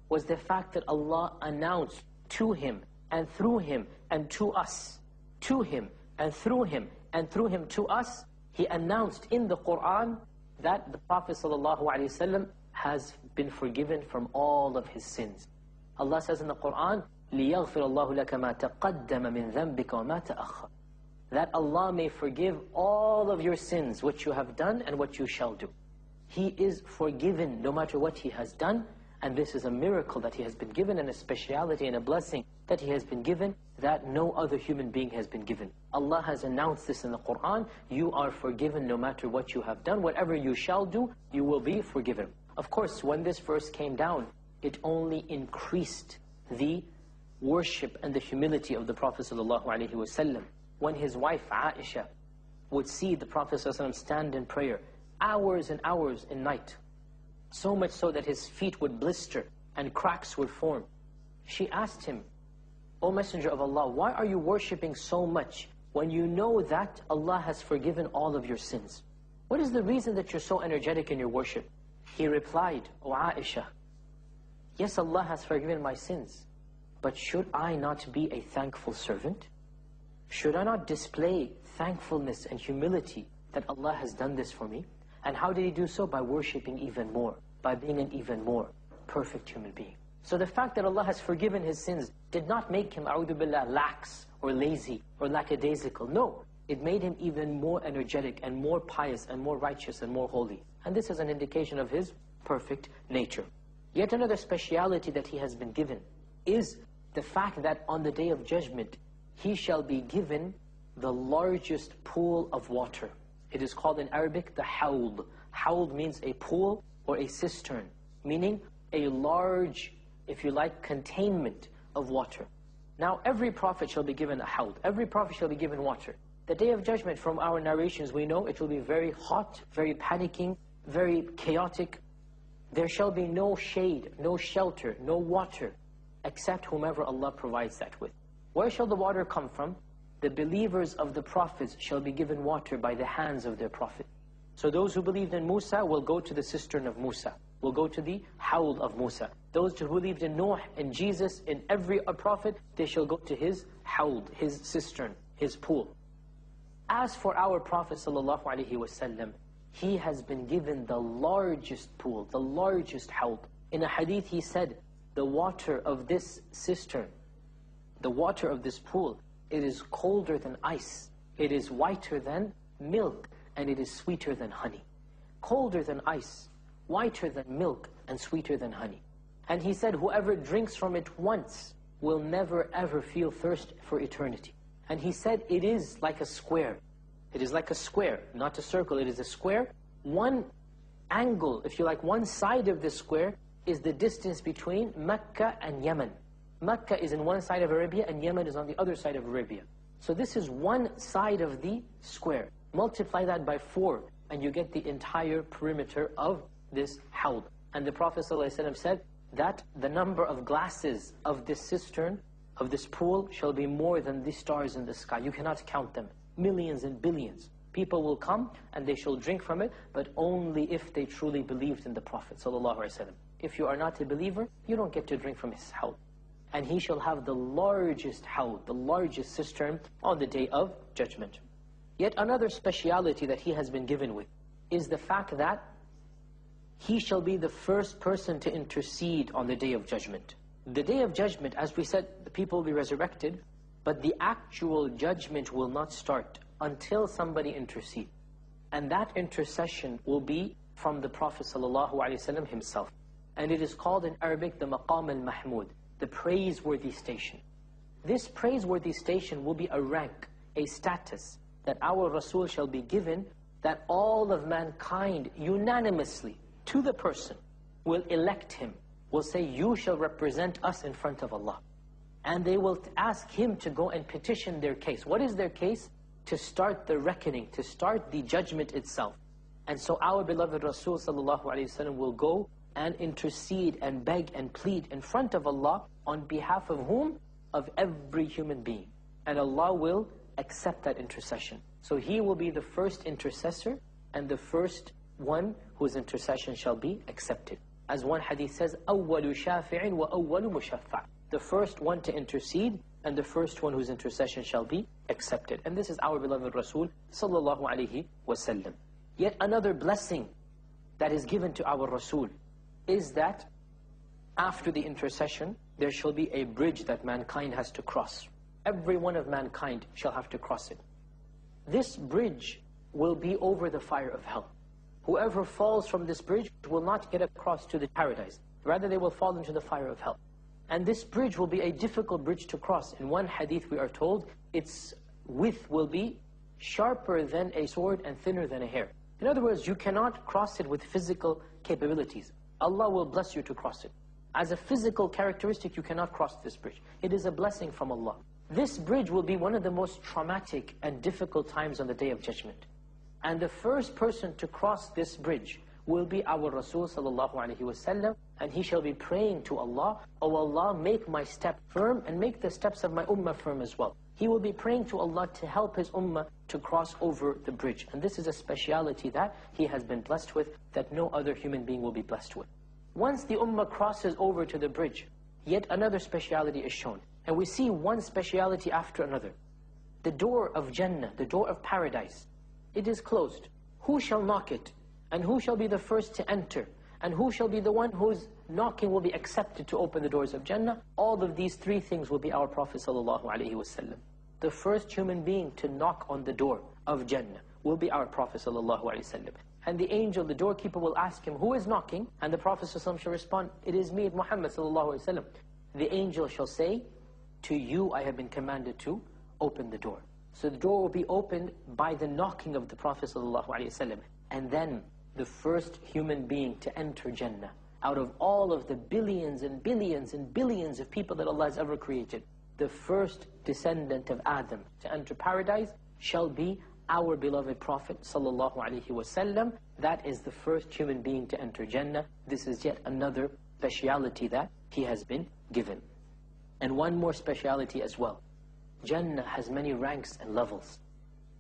B: was the fact that Allah announced to him and through him and to us, to him and through him and through him to us, he announced in the Quran that the Prophet ﷺ has been forgiven from all of his sins. Allah says in the Quran, لِيَغْفِرَ اللَّهُ لَكَ مَا تَقَدَّمَ مِنْ ذَنْبِكَ وَمَا تَأَخَّرَ. That Allah may forgive all of your sins, what you have done and what you shall do. He is forgiven no matter what he has done, and this is a miracle that he has been given, and a speciality and a blessing that he has been given that no other human being has been given. Allah has announced this in the Quran, you are forgiven no matter what you have done. Whatever you shall do, you will be forgiven. Of course, when this verse came down, it only increased the worship and the humility of the Prophet ﷺ. When his wife Aisha would see the Prophet ﷺ stand in prayer hours and hours in night, so much so that his feet would blister and cracks would form, she asked him, O Messenger of Allah, why are you worshipping so much when you know that Allah has forgiven all of your sins? What is the reason that you're so energetic in your worship? He replied, O Aisha, yes, Allah has forgiven my sins, but should I not be a thankful servant? Should I not display thankfulness and humility that Allah has done this for me? And how did he do so? By worshipping even more, by being an even more perfect human being. So the fact that Allah has forgiven his sins did not make him, a'udhu billah, lax or lazy or lackadaisical. No, it made him even more energetic and more pious and more righteous and more holy. And this is an indication of his perfect nature. Yet another speciality that he has been given is the fact that on the Day of Judgment, he shall be given the largest pool of water. It is called in Arabic the hawd. Hawd means a pool or a cistern, meaning a large, if you like, containment of water. Now every prophet shall be given a hawd. Every prophet shall be given water. The Day of Judgment, from our narrations, we know it will be very hot, very panicking, very chaotic. There shall be no shade, no shelter, no water, except whomever Allah provides that with. Where shall the water come from? The believers of the prophets shall be given water by the hands of their prophet. So those who believed in Musa will go to the cistern of Musa, will go to the hawd of Musa. Those who believed in Noah, in Jesus, in every prophet, they shall go to his hawd, his cistern, his pool. As for our Prophet ﷺ, he has been given the largest pool, the largest hawd. In a hadith he said, the water of this cistern, the water of this pool, it is colder than ice, it is whiter than milk, and it is sweeter than honey. Colder than ice, whiter than milk, and sweeter than honey. And he said, whoever drinks from it once will never ever feel thirst for eternity. And he said, it is like a square. It is like a square, not a circle, it is a square. One angle, if you like, one side of this square is the distance between Mecca and Yemen. Mecca is in one side of Arabia and Yemen is on the other side of Arabia. So this is one side of the square. Multiply that by 4 and you get the entire perimeter of this hawd. And the Prophet ﷺ said that the number of glasses of this cistern, of this pool, shall be more than the stars in the sky. You cannot count them. Millions and billions. People will come and they shall drink from it, but only if they truly believed in the Prophet ﷺ. If you are not a believer, you don't get to drink from his hawd. And he shall have the largest hawd, the largest cistern on the Day of Judgment. Yet another speciality that he has been given with is the fact that he shall be the first person to intercede on the Day of Judgment. The Day of Judgment, as we said, the people will be resurrected, but the actual judgment will not start until somebody intercedes. And that intercession will be from the Prophet ﷺ himself. And it is called in Arabic the Maqam al-Mahmud, the praiseworthy station. This praiseworthy station will be a rank, a status that our Rasul shall be given, that all of mankind unanimously to the person will elect him, will say, you shall represent us in front of Allah. And they will ask him to go and petition their case. What is their case? To start the reckoning, to start the judgment itself. And so our beloved Rasul ﷺ will go and intercede and beg and plead in front of Allah on behalf of whom? Of every human being. And Allah will accept that intercession. So he will be the first intercessor and the first one whose intercession shall be accepted. As one hadith says, أَوَّلُ شَافِعٍ وَأَوَّلُ مُشَفَّعٍ. The first one to intercede and the first one whose intercession shall be accepted. And this is our beloved Rasul sallallahu alaihi wasallam. Yet another blessing that is given to our Rasul is that after the intercession, there shall be a bridge that mankind has to cross. Every one of mankind shall have to cross it. This bridge will be over the fire of hell. Whoever falls from this bridge will not get across to the paradise. Rather, they will fall into the fire of hell. And this bridge will be a difficult bridge to cross. In one hadith we are told, its width will be sharper than a sword and thinner than a hair. In other words, you cannot cross it with physical capabilities. Allah will bless you to cross it. As a physical characteristic, you cannot cross this bridge. It is a blessing from Allah. This bridge will be one of the most traumatic and difficult times on the Day of Judgment. And the first person to cross this bridge will be our Rasul sallallahu alaihi wasallam, and he shall be praying to Allah, "O Allah, make my step firm and make the steps of my ummah firm as well." He will be praying to Allah to help his ummah to cross over the bridge. And this is a speciality that he has been blessed with, that no other human being will be blessed with. Once the ummah crosses over to the bridge, yet another speciality is shown. And we see one speciality after another. The door of Jannah, the door of paradise, it is closed. Who shall knock it? And who shall be the first to enter? And who shall be the one whose knocking will be accepted to open the doors of Jannah? All of these three things will be our Prophet ﷺ. The first human being to knock on the door of Jannah will be our Prophet ﷺ. And the angel, the doorkeeper, will ask him, who is knocking? And the Prophet ﷺ shall respond, it is me, Muhammad ﷺ. The angel shall say, to you I have been commanded to open the door. So the door will be opened by the knocking of the Prophet ﷺ. And then the first human being to enter Jannah, out of all of the billions and billions and billions of people that Allah has ever created, the first descendant of Adam to enter paradise shall be our beloved Prophet ﷺ. That is the first human being to enter Jannah. This is yet another speciality that he has been given. And one more speciality as well. Jannah has many ranks and levels.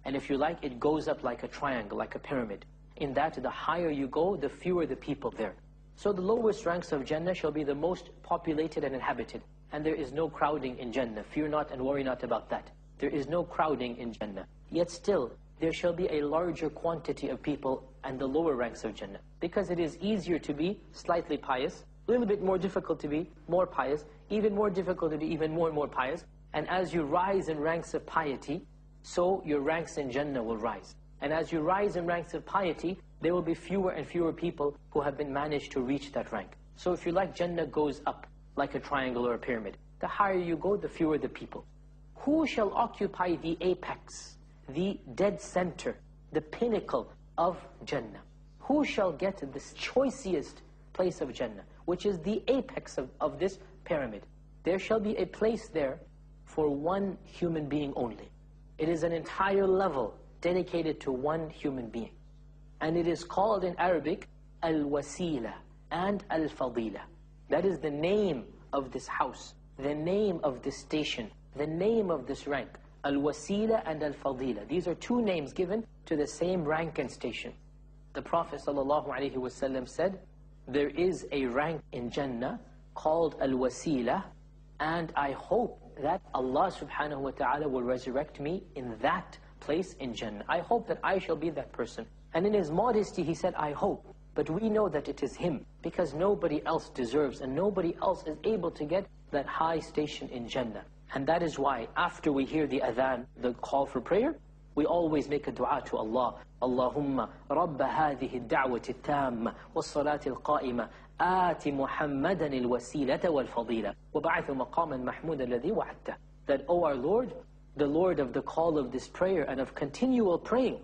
B: And if you like, it goes up like a triangle, like a pyramid. In that, the higher you go, the fewer the people there. So the lowest ranks of Jannah shall be the most populated and inhabited. And there is no crowding in Jannah. Fear not and worry not about that. There is no crowding in Jannah. Yet still, there shall be a larger quantity of people and the lower ranks of Jannah. Because it is easier to be slightly pious A little bit more difficult to be more pious, even more difficult to be even more and more pious. And as you rise in ranks of piety, so your ranks in Jannah will rise. And as you rise in ranks of piety, there will be fewer and fewer people who have been managed to reach that rank. So if you like, Jannah goes up like a triangle or a pyramid. The higher you go, the fewer the people. Who shall occupy the apex, the dead center, the pinnacle of Jannah? Who shall get to this choicest place of Jannah, which is the apex of this pyramid? There shall be a place there for one human being only. It is an entire level dedicated to one human being. And it is called in Arabic, Al-Wasila and Al-Fadila. That is the name of this house, the name of this station, the name of this rank. Al-Wasila and Al-Fadila. These are two names given to the same rank and station. The Prophet ﷺ said, there is a rank in Jannah called Al-Wasila, and I hope that Allah subhanahu wa ta'ala will resurrect me in that place in Jannah. I hope that I shall be that person. And in his modesty he said, I hope. But we know that it is him, because nobody else deserves and nobody else is able to get that high station in Jannah. And that is why after we hear the adhan, the call for prayer, we always make a dua to Allah. Allahumma rabba hadhihi ad-da'wati at-tamma was-salati al-qa'ima آتِ محمدا الوسيلة والفضيلة وبعث مقاما محمودا الذي وعدته. That, O our Lord, the Lord of the call of this prayer and of continual praying,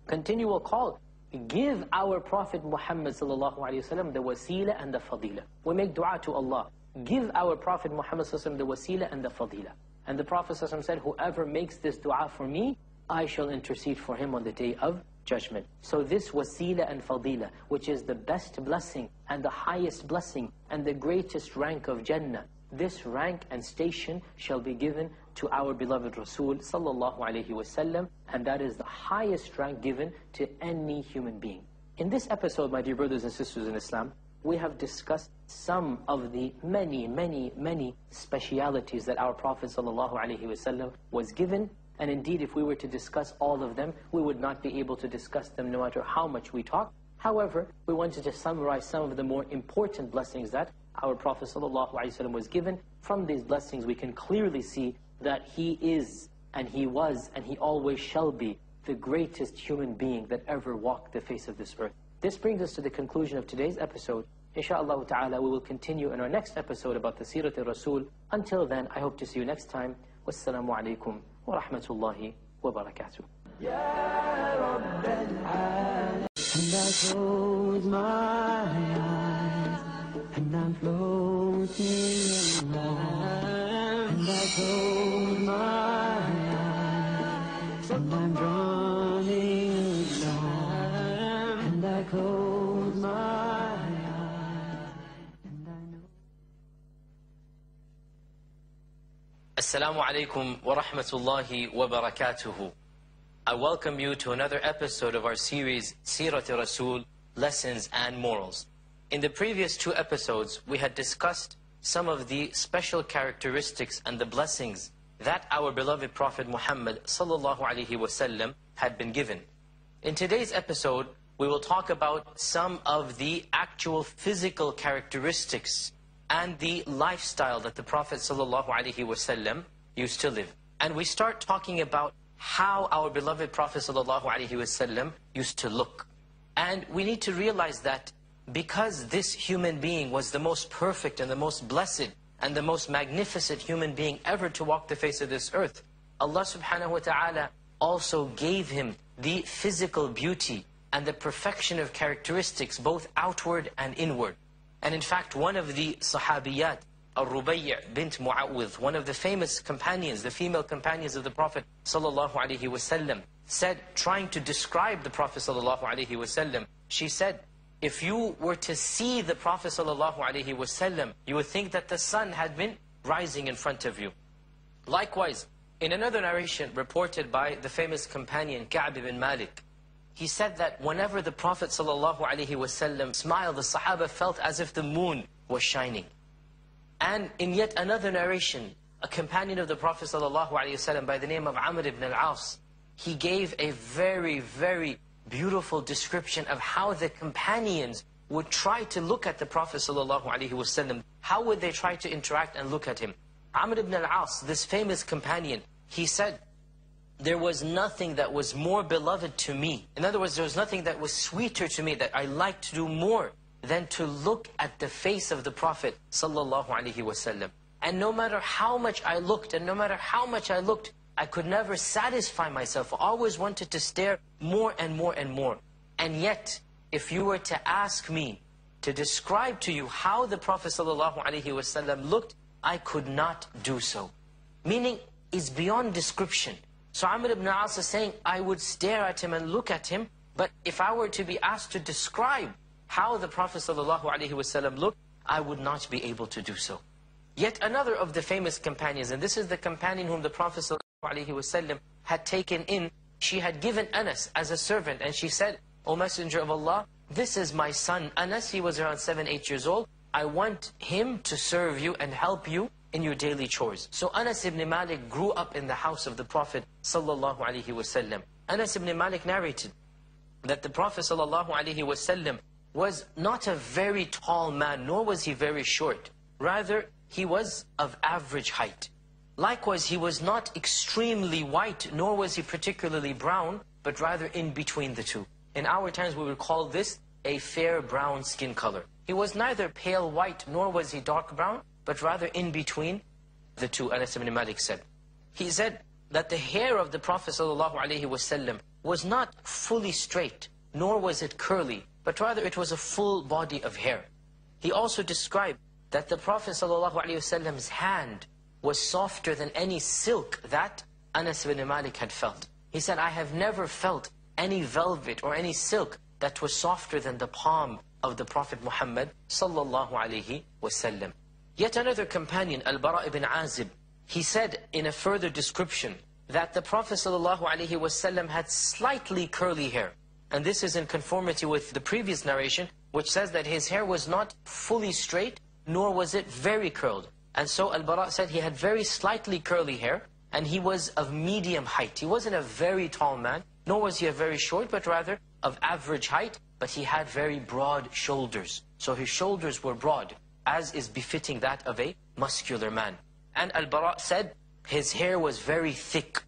B: continual call, give our Prophet Muhammad ﷺ the wasila and the fadila. We make dua to Allah. Give our Prophet Muhammad ﷺ the wasila and the fadila. And the Prophet ﷺ said, whoever makes this dua for me, I shall intercede for him on the day of judgment. So this wasila and fadila, which is the best blessing and the highest blessing and the greatest rank of Jannah, this rank and station shall be given to our beloved Rasul sallallahu alaihi wasallam, and that is the highest rank given to any human being. In this episode, my dear brothers and sisters in Islam, we have discussed some of the many specialities that our Prophet sallallahu alaihi wasallam was given. And indeed, if we were to discuss all of them, we would not be able to discuss them no matter how much we talk. However, we wanted to summarize some of the more important blessings that our Prophet ﷺ was given. From these blessings, we can clearly see that he is, and he was, and he always shall be the greatest human being that ever walked the face of this earth. This brings us to the conclusion of today's episode. Insha'Allah ta'ala, we will continue in our next episode about the Sirat al-Rasul. Until then, I hope to see you next time. Wassalamu alaikum wa rahmatullahi wa barakatuh.
A: And I close my eyes, and I'm floating along. And I close my eyes, and I'm drowning along. And I close my eyes, and I know.
B: Assalamu alaikum wa rahmatullahi wa barakatuhu. I welcome you to another episode of our series, Sirat al-Rasul, Lessons and Morals. In the previous two episodes, we had discussed some of the special characteristics and the blessings that our beloved Prophet Muhammad sallallahu alaihi wasallam had been given. In today's episode, we will talk about some of the actual physical characteristics and the lifestyle that the Prophet sallallahu alaihi wasallam used to live. And we start talking about how our beloved Prophet ﷺ used to look. And we need to realize that because this human being was the most perfect and the most blessed and the most magnificent human being ever to walk the face of this earth, Allah subhanahu wa ta'ala also gave him the physical beauty and the perfection of characteristics, both outward and inward. And in fact, one of the sahabiyat, Ar-Rubayy' bint Mu'awwidh, one of the famous companions, the female companions of the Prophet ﷺ, said, trying to describe the Prophet ﷺ, she said, if you were to see the Prophet ﷺ, you would think that the sun had been rising in front of you. Likewise, in another narration reported by the famous companion Ka'b ibn Malik, he said that whenever the Prophet ﷺ smiled, the Sahaba felt as if the moon was shining. And in yet another narration, a companion of the Prophet ﷺ by the name of Amr ibn al-As, he gave a very beautiful description of how the companions would try to look at the Prophet ﷺ, how would they try to interact and look at him? Amr ibn al-As, this famous companion, he said, there was nothing that was more beloved to me. In other words, there was nothing that was sweeter to me, that I liked to do more than to look at the face of the Prophet ﷺ. And no matter how much I looked, and no matter how much I looked, I could never satisfy myself. I always wanted to stare more and more and more. And yet, if you were to ask me to describe to you how the Prophet ﷺ looked, I could not do so. Meaning, it's beyond description. So Amr ibn al-As is saying, I would stare at him and look at him, but if I were to be asked to describe how the Prophet ﷺ looked, I would not be able to do so. Yet another of the famous companions, and this is the companion whom the Prophet ﷺ had taken in, she had given Anas as a servant, and she said, O Messenger of Allah, this is my son Anas, he was around 7-8 years old, I want him to serve you and help you in your daily chores. So Anas ibn Malik grew up in the house of the Prophet ﷺ. Anas ibn Malik narrated that the Prophet ﷺ was not a very tall man, nor was he very short. Rather, he was of average height. Likewise, he was not extremely white, nor was he particularly brown, but rather in between the two. In our times, we would call this a fair brown skin color. He was neither pale white, nor was he dark brown, but rather in between the two, Anas ibn Malik said. He said that the hair of the Prophet ﷺ was not fully straight, nor was it curly, but rather it was a full body of hair. He also described that the Prophet ﷺ's hand was softer than any silk that Anas ibn Malik had felt. He said, I have never felt any velvet or any silk that was softer than the palm of the Prophet Muhammad ﷺ. Yet another companion, Al-Bara ibn Azib, he said in a further description that the Prophet ﷺ had slightly curly hair. And this is in conformity with the previous narration, which says that his hair was not fully straight, nor was it very curled. And so Al-Bara said he had very slightly curly hair, and he was of medium height. He wasn't a very tall man, nor was he a very short, but rather of average height, but he had very broad shoulders. So his shoulders were broad, as is befitting that of a muscular man. And Al-Bara said his hair was very thick,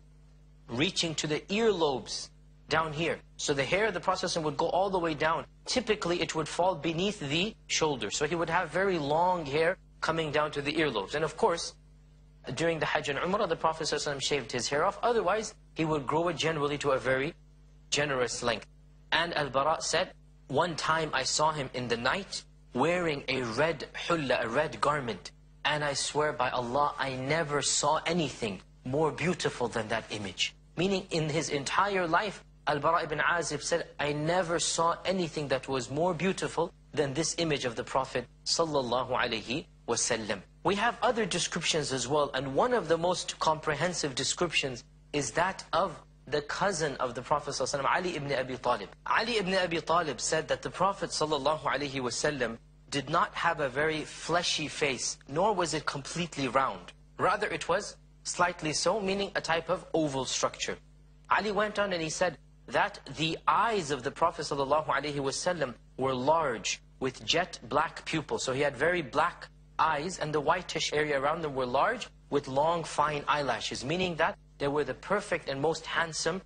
B: reaching to the earlobes down here. So the hair of the Prophet would go all the way down. Typically it would fall beneath the shoulder. So he would have very long hair coming down to the earlobes. And of course, during the Hajj and Umrah, the Prophet shaved his hair off. Otherwise, he would grow it generally to a very generous length. And Al-Bara said, one time I saw him in the night wearing a red hulla, a red garment. And I swear by Allah, I never saw anything more beautiful than that image. Meaning in his entire life, Al-Bara ibn Azib said, I never saw anything that was more beautiful than this image of the Prophet ﷺ. We have other descriptions as well, and one of the most comprehensive descriptions is that of the cousin of the Prophet ﷺ, Ali ibn Abi Talib. Ali ibn Abi Talib said that the Prophet ﷺ did not have a very fleshy face, nor was it completely round. Rather, it was slightly so, meaning a type of oval structure. Ali went on and he said that the eyes of the Prophet ﷺ were large, with jet black pupils. So he had very black eyes, and the whitish area around them were large, with long fine eyelashes, meaning that they were the perfect and most handsome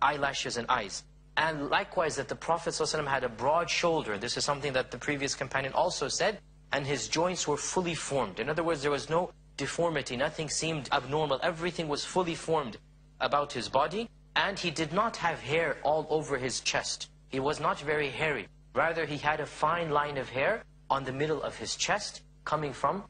B: eyelashes and eyes. And likewise that the Prophet ﷺ had a broad shoulder. This is something that the previous companion also said. And his joints were fully formed. In other words, there was no deformity. Nothing seemed abnormal. Everything was fully formed about his body. And he did not have hair all over his chest. He was not very hairy. Rather, he had a fine line of hair on the middle of his chest, coming from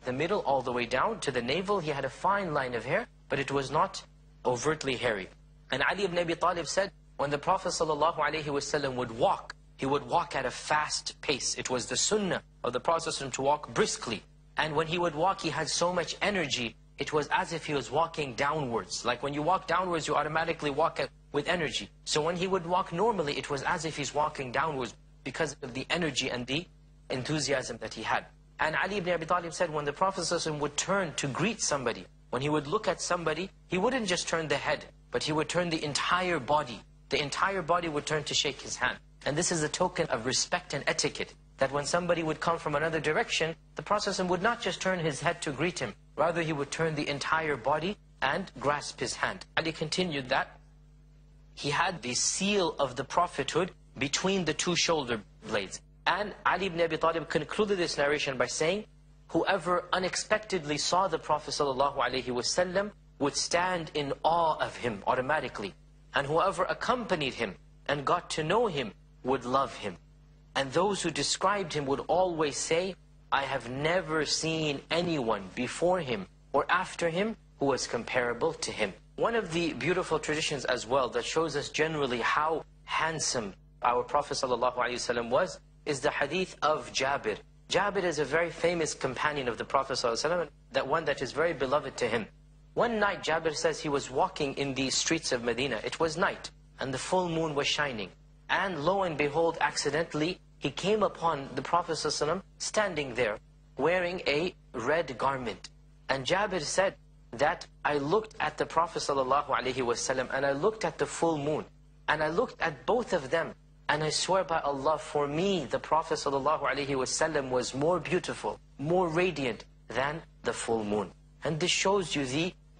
B: the middle all the way down to the navel. He had a fine line of hair, but it was not overtly hairy. And Ali ibn Abi Talib said, when the Prophet ﷺ would walk, he would walk at a fast pace. It was the sunnah of the Prophet ﷺ to walk briskly. And when he would walk, he had so much energy, it was as if he was walking downwards. Like when you walk downwards, you automatically walk with energy. So when he would walk normally, it was as if he's walking downwards because of the energy and the enthusiasm that he had. And Ali ibn Abi Talib said, when the Prophet ﷺ would turn to greet somebody, when he would look at somebody, he wouldn't just turn the head, but he would turn the entire body. The entire body would turn to shake his hand. And this is a token of respect and etiquette, that when somebody would come from another direction, the Prophet would not just turn his head to greet him, rather he would turn the entire body and grasp his hand. Ali continued that he had the seal of the prophethood between the two shoulder blades. And Ali ibn Abi Talib concluded this narration by saying, whoever unexpectedly saw the Prophet ﷺ would stand in awe of him automatically. And whoever accompanied him and got to know him would love him. And those who described him would always say, I have never seen anyone before him or after him who was comparable to him. One of the beautiful traditions as well that shows us generally how handsome our Prophet ﷺ was is the hadith of Jabir. Jabir is a very famous companion of the Prophet ﷺ, that one that is very beloved to him. One night Jabir says he was walking in the streets of Medina. It was night and the full moon was shining. And lo and behold, accidentally, he came upon the Prophet ﷺ standing there wearing a red garment. And Jabir said that I looked at the Prophet ﷺ and I looked at the full moon. And I looked at both of them. And I swear by Allah, for me, the Prophet ﷺ was more beautiful, more radiant than the full moon. And this shows you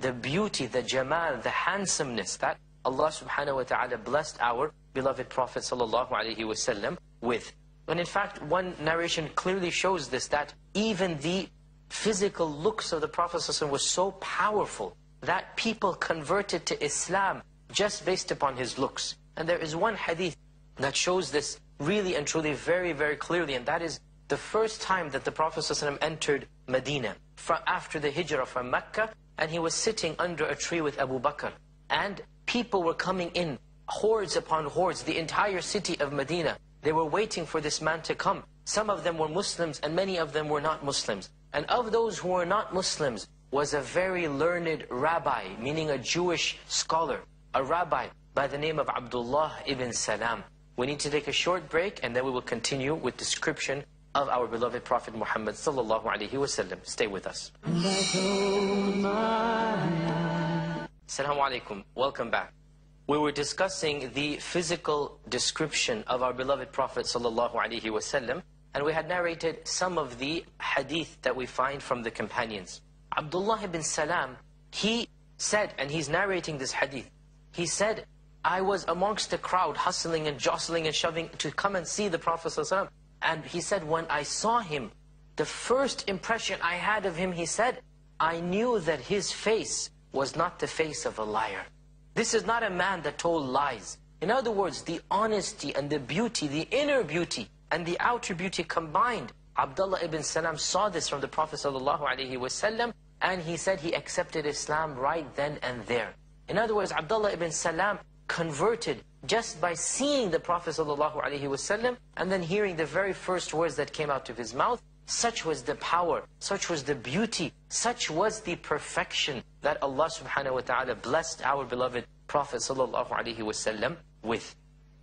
B: the beauty, the jamal, the handsomeness that Allah subhanahu wa ta'ala blessed our beloved Prophet ﷺ with. And in fact, one narration clearly shows this, that even the physical looks of the Prophet ﷺ was so powerful that people converted to Islam just based upon his looks. And there is one hadith that shows this really and truly very, very clearly, and that is the first time that the Prophet ﷺ entered Medina after the hijrah from Mecca, and he was sitting under a tree with Abu Bakr. And people were coming in, hordes upon hordes, the entire city of Medina. They were waiting for this man to come. Some of them were Muslims and many of them were not Muslims. And of those who were not Muslims was a very learned rabbi, meaning a Jewish scholar, a rabbi by the name of Abdullah ibn Salam. We need to take a short break and then we will continue with description of our beloved Prophet Muhammad sallallahu alaihi wasallam. Stay with us. Assalamu alaikum. Welcome back. We were discussing the physical description of our beloved Prophet sallallahu alaihi wasallam, and we had narrated some of the hadith that we find from the companions. Abdullah ibn Salam, he said, and he's narrating this hadith, he said, I was amongst the crowd hustling and jostling and shoving to come and see the Prophet ﷺ. And he said, when I saw him, the first impression I had of him, he said, I knew that his face was not the face of a liar. This is not a man that told lies. In other words, the honesty and the beauty, the inner beauty and the outer beauty combined. Abdullah ibn Salam saw this from the Prophet ﷺ, and he said he accepted Islam right then and there. In other words, Abdullah ibn Salam converted just by seeing the Prophet ﷺ and then hearing the very first words that came out of his mouth. Such was the power, such was the beauty, such was the perfection that Allah subhanahu wa ta'ala blessed our beloved Prophet ﷺ with.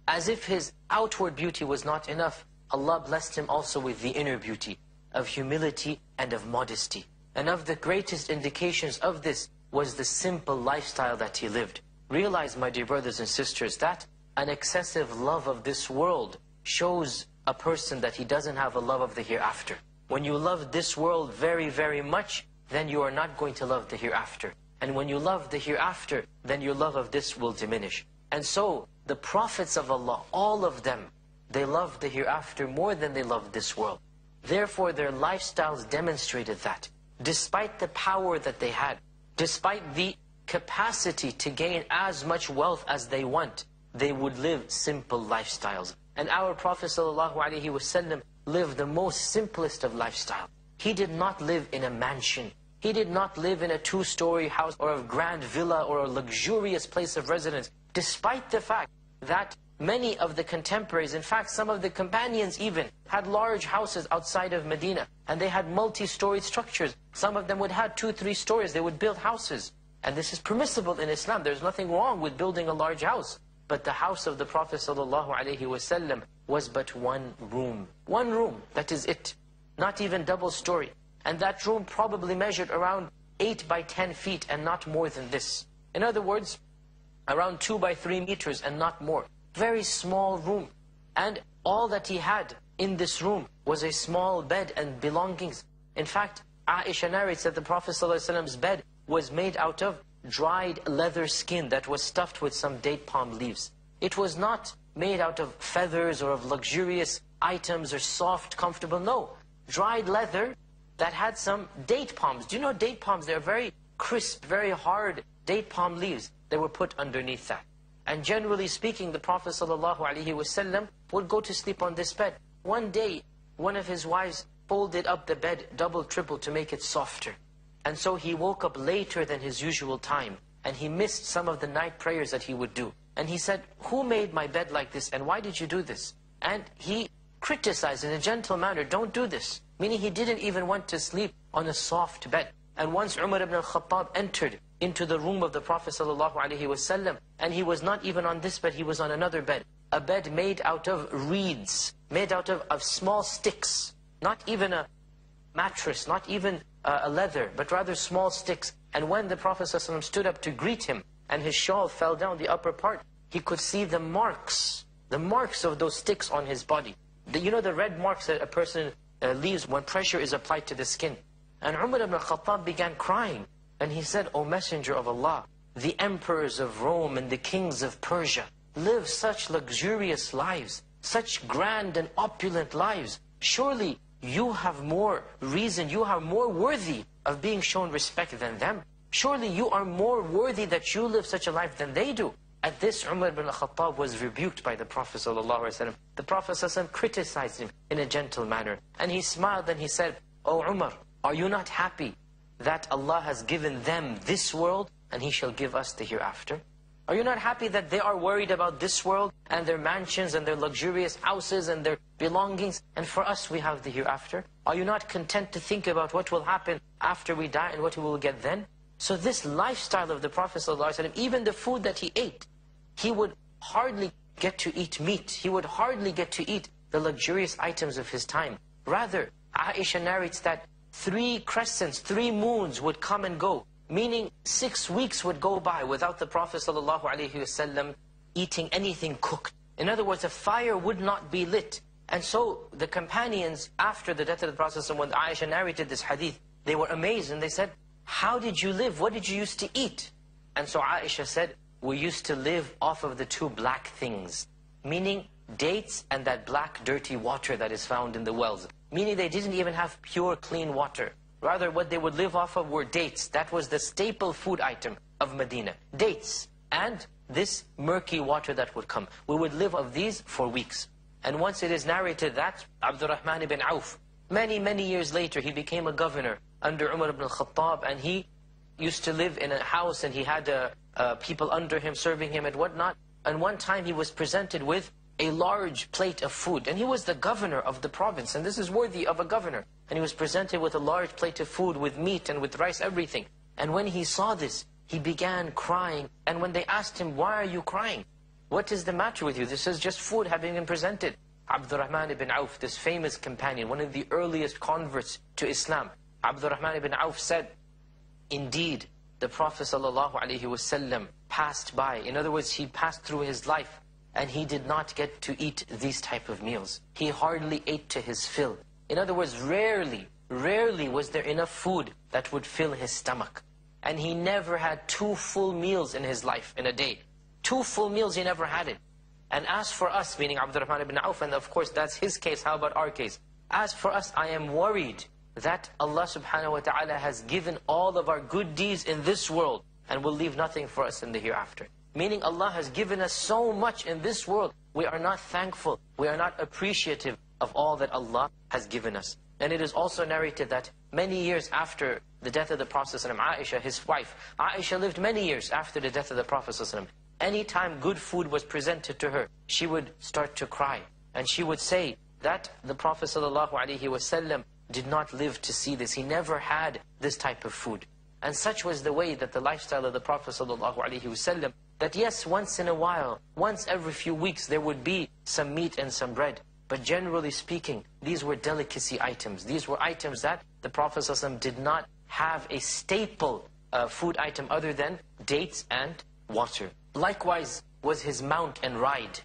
B: As if his outward beauty was not enough, Allah blessed him also with the inner beauty of humility and of modesty. And of the greatest indications of this was the simple lifestyle that he lived. Realize, my dear brothers and sisters, that an excessive love of this world shows a person that he doesn't have a love of the hereafter. When you love this world very, very much, then you are not going to love the hereafter. And when you love the hereafter, then your love of this will diminish. And so, the prophets of Allah, all of them, they loved the hereafter more than they loved this world. Therefore, their lifestyles demonstrated that. Despite the power that they had, despite the capacity to gain as much wealth as they want, they would live simple lifestyles. And our Prophet ﷺ lived the most simplest of lifestyle. He did not live in a mansion. He did not live in a two-story house or a grand villa or a luxurious place of residence, despite the fact that many of the contemporaries, in fact some of the companions even, had large houses outside of Medina, and they had multi-storied structures. Some of them would have 2-3 stories. They would build houses. And this is permissible in Islam. There's nothing wrong with building a large house. But the house of the Prophet ﷺ was but one room. One room, that is it. Not even double story. And that room probably measured around 8 by 10 feet and not more than this. In other words, around 2 by 3 meters and not more. Very small room. And all that he had in this room was a small bed and belongings. In fact, Aisha narrates that the Prophet ﷺ's bed was made out of dried leather skin that was stuffed with some date palm leaves. It was not made out of feathers or of luxurious items or soft, comfortable, no. Dried leather that had some date palms. Do you know date palms? They're very crisp, very hard date palm leaves. They were put underneath that. And generally speaking, the Prophet ﷺ would go to sleep on this bed. One day, one of his wives folded up the bed double, triple to make it softer. And so he woke up later than his usual time. And he missed some of the night prayers that he would do. And he said, who made my bed like this? And why did you do this? And he criticized in a gentle manner, don't do this. Meaning he didn't even want to sleep on a soft bed. And once Umar ibn al-Khattab entered into the room of the Prophet ﷺ, and he was not even on this bed, he was on another bed. A bed made out of reeds, made out of small sticks. Not even a mattress, not even a leather, but rather small sticks. And when the Prophet ﷺ stood up to greet him, and his shawl fell down the upper part, he could see the marks of those sticks on his body. You know the red marks that a person leaves when pressure is applied to the skin. And Umar ibn al-Khattab began crying. And he said, O Messenger of Allah, the emperors of Rome and the kings of Persia live such luxurious lives, such grand and opulent lives. Surely you have more reason, you are more worthy of being shown respect than them. Surely you are more worthy that you live such a life than they do. At this, Umar ibn al-Khattab was rebuked by the Prophet ﷺ. The Prophet ﷺ criticized him in a gentle manner. And he smiled and he said, O Umar, are you not happy that Allah has given them this world and He shall give us the hereafter? Are you not happy that they are worried about this world and their mansions and their luxurious houses and their belongings, and for us we have the hereafter? Are you not content to think about what will happen after we die and what we will get then? So this lifestyle of the Prophet ﷺ, even the food that he ate, he would hardly get to eat meat. He would hardly get to eat the luxurious items of his time. Rather, Aisha narrates that 3 crescents, 3 moons would come and go, meaning 6 weeks would go by without the Prophet ﷺ eating anything cooked. In other words, a fire would not be lit. And so the companions, after the death of the Prophet ﷺ, when Aisha narrated this hadith, they were amazed and they said, how did you live? What did you used to eat? And so Aisha said, we used to live off of the 2 black things, meaning dates and that black dirty water that is found in the wells. Meaning they didn't even have pure clean water. Rather what they would live off of were dates. That was the staple food item of Medina. Dates and this murky water that would come. We would live of these for weeks. And once it is narrated that Abdurrahman ibn Auf, many years later, he became a governor under Umar ibn al-Khattab, and he used to live in a house and he had people under him serving him and whatnot. And one time he was presented with a large plate of food. And he was the governor of the province. And this is worthy of a governor. And he was presented with a large plate of food with meat and with rice, everything. And when he saw this, he began crying. And when they asked him, why are you crying? What is the matter with you? This is just food having been presented. Abdurrahman ibn Auf, this famous companion, one of the earliest converts to Islam. Abdurrahman ibn Auf said, indeed, the Prophet ﷺ passed by. In other words, he passed through his life and he did not get to eat these type of meals. He hardly ate to his fill. In other words, rarely was there enough food that would fill his stomach. And he never had 2 full meals in his life in a day. 2 full meals, he never had it. And as for us, meaning Abdurrahman ibn Auf, and of course that's his case, how about our case? As for us, I am worried that Allah subhanahu wa ta'ala has given all of our good deeds in this world and will leave nothing for us in the hereafter. Meaning Allah has given us so much in this world, we are not thankful, we are not appreciative of all that Allah has given us. And it is also narrated that many years after the death of the Prophet ﷺ, Aisha, his wife, Aisha lived many years after the death of the Prophet ﷺ. Anytime good food was presented to her, she would start to cry. And she would say that the Prophet ﷺ did not live to see this. He never had this type of food. And such was the way that the lifestyle of the Prophet ﷺ, that yes, once in a while, once every few weeks, there would be some meat and some bread. But generally speaking, these were delicacy items. These were items that the Prophet ﷺ did not have a staple food item other than dates and water. Likewise was his mount and ride.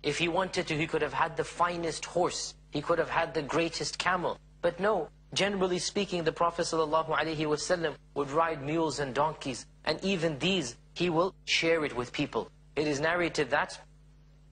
B: If he wanted to, he could have had the finest horse. He could have had the greatest camel. But no, generally speaking, the Prophet ﷺ would ride mules and donkeys. And even these, he will share it with people. It is narrated that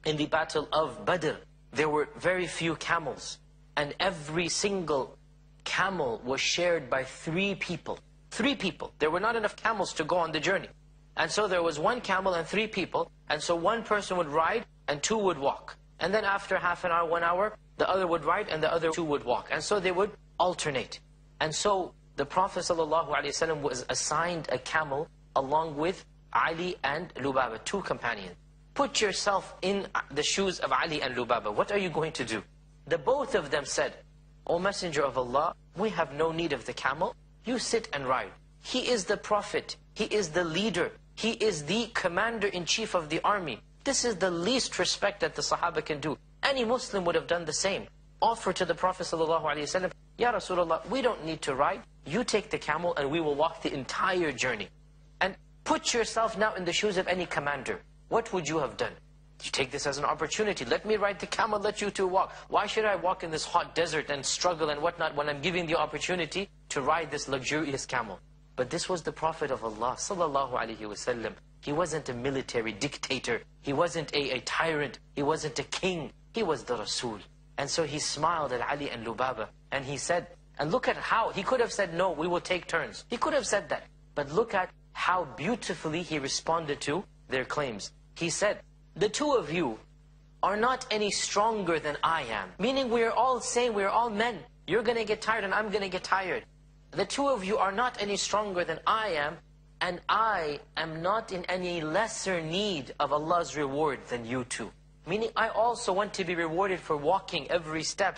B: in the battle of Badr, there were very few camels. And every single camel was shared by 3 people. 3 people. There were not enough camels to go on the journey. And so there was 1 camel and 3 people. And so 1 person would ride and 2 would walk. And then after half an hour, 1 hour, the other would ride and the other 2 would walk. And so they would alternate. And so the Prophet ﷺ was assigned a camel along with Ali and Lubaba, 2 companions. Put yourself in the shoes of Ali and Lubaba. What are you going to do? The both of them said, O Messenger of Allah, we have no need of the camel. You sit and ride. He is the Prophet. He is the leader. He is the commander-in-chief of the army. This is the least respect that the Sahaba can do. Any Muslim would have done the same. Offer to the Prophet ﷺ, Ya Rasulullah, we don't need to ride. You take the camel and we will walk the entire journey. And put yourself now in the shoes of any commander. What would you have done? You take this as an opportunity. Let me ride the camel, let you 2 walk. Why should I walk in this hot desert and struggle and whatnot when I'm giving the opportunity to ride this luxurious camel? But this was the Prophet of Allah ﷺ. He wasn't a military dictator. He wasn't a tyrant. He wasn't a king. He was the Rasul. And so he smiled at Ali and Lubaba. And he said, and look at how, he could have said, no, we will take turns. He could have said that. But look at how beautifully he responded to their claims. He said, the 2 of you are not any stronger than I am. Meaning we are all same, we are all men. You're going to get tired and I'm going to get tired. The 2 of you are not any stronger than I am. And I am not in any lesser need of Allah's reward than you 2. Meaning I also want to be rewarded for walking every step.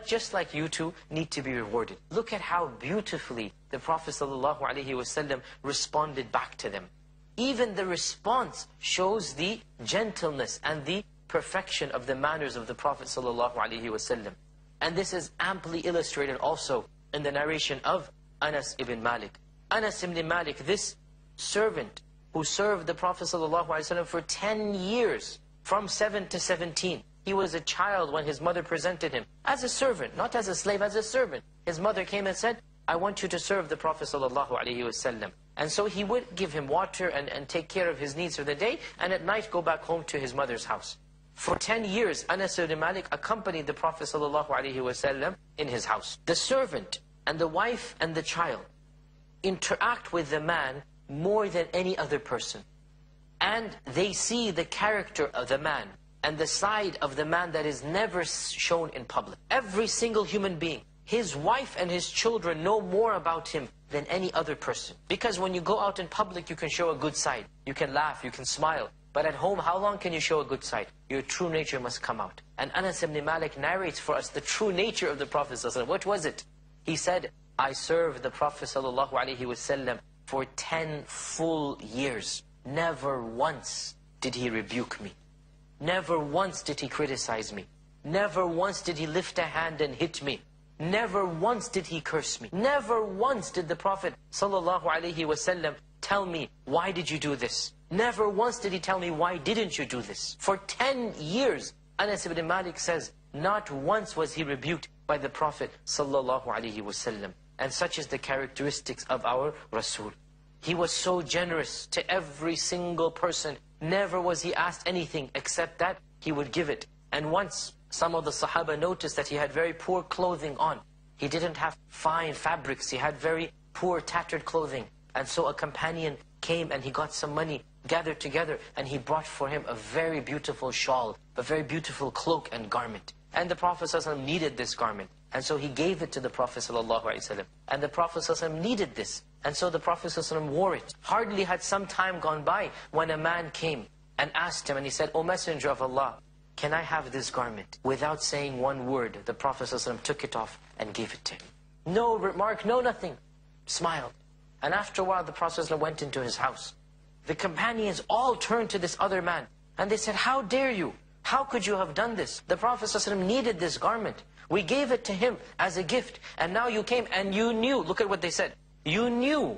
B: Just like you 2 need to be rewarded. Look at how beautifully the Prophet ﷺ responded back to them. Even the response shows the gentleness and the perfection of the manners of the Prophet ﷺ. And this is amply illustrated also in the narration of Anas ibn Malik. Anas ibn Malik, this servant who served the Prophet ﷺ for 10 years, from 7 to 17. He was a child when his mother presented him as a servant, not as a slave, as a servant. His mother came and said, I want you to serve the Prophet ﷺ. And so he would give him water and take care of his needs for the day, and at night go back home to his mother's house. For 10 years, Anas ibn Malik accompanied the Prophet ﷺ in his house. The servant and the wife and the child interact with the man more than any other person. And they see the character of the man and the side of the man that is never shown in public. Every single human being, his wife and his children know more about him than any other person. Because when you go out in public, you can show a good side. You can laugh, you can smile. But at home, how long can you show a good side? Your true nature must come out. And Anas ibn Malik narrates for us the true nature of the Prophet ﷺ. What was it? He said, I served the Prophet ﷺ for 10 full years. Never once did he rebuke me. Never once did he criticize me. Never once did he lift a hand and hit me. Never once did he curse me. Never once did the Prophet ﷺ tell me, why did you do this? Never once did he tell me, why didn't you do this? For 10 years, Anas ibn Malik says, not once was he rebuked by the Prophet ﷺ. And such is the characteristics of our Rasul. He was so generous to every single person. Never was he asked anything except that he would give it. And once, some of the Sahaba noticed that he had very poor clothing on. He didn't have fine fabrics. He had very poor, tattered clothing. And so a companion came and he got some money, gathered together, and he brought for him a very beautiful shawl, a very beautiful cloak and garment. And the Prophet ﷺ needed this garment. And so he gave it to the Prophet ﷺ. And the Prophet ﷺ needed this. And so the Prophet ﷺ wore it. Hardly had some time gone by when a man came and asked him, and he said, O Messenger of Allah, can I have this garment? Without saying one word, the Prophet ﷺ took it off and gave it to him. No remark, no nothing. Smiled. And after a while, the Prophet ﷺ went into his house. The companions all turned to this other man. And they said, how dare you? How could you have done this? The Prophet ﷺ needed this garment. We gave it to him as a gift. And now you came and you knew, look at what they said. You knew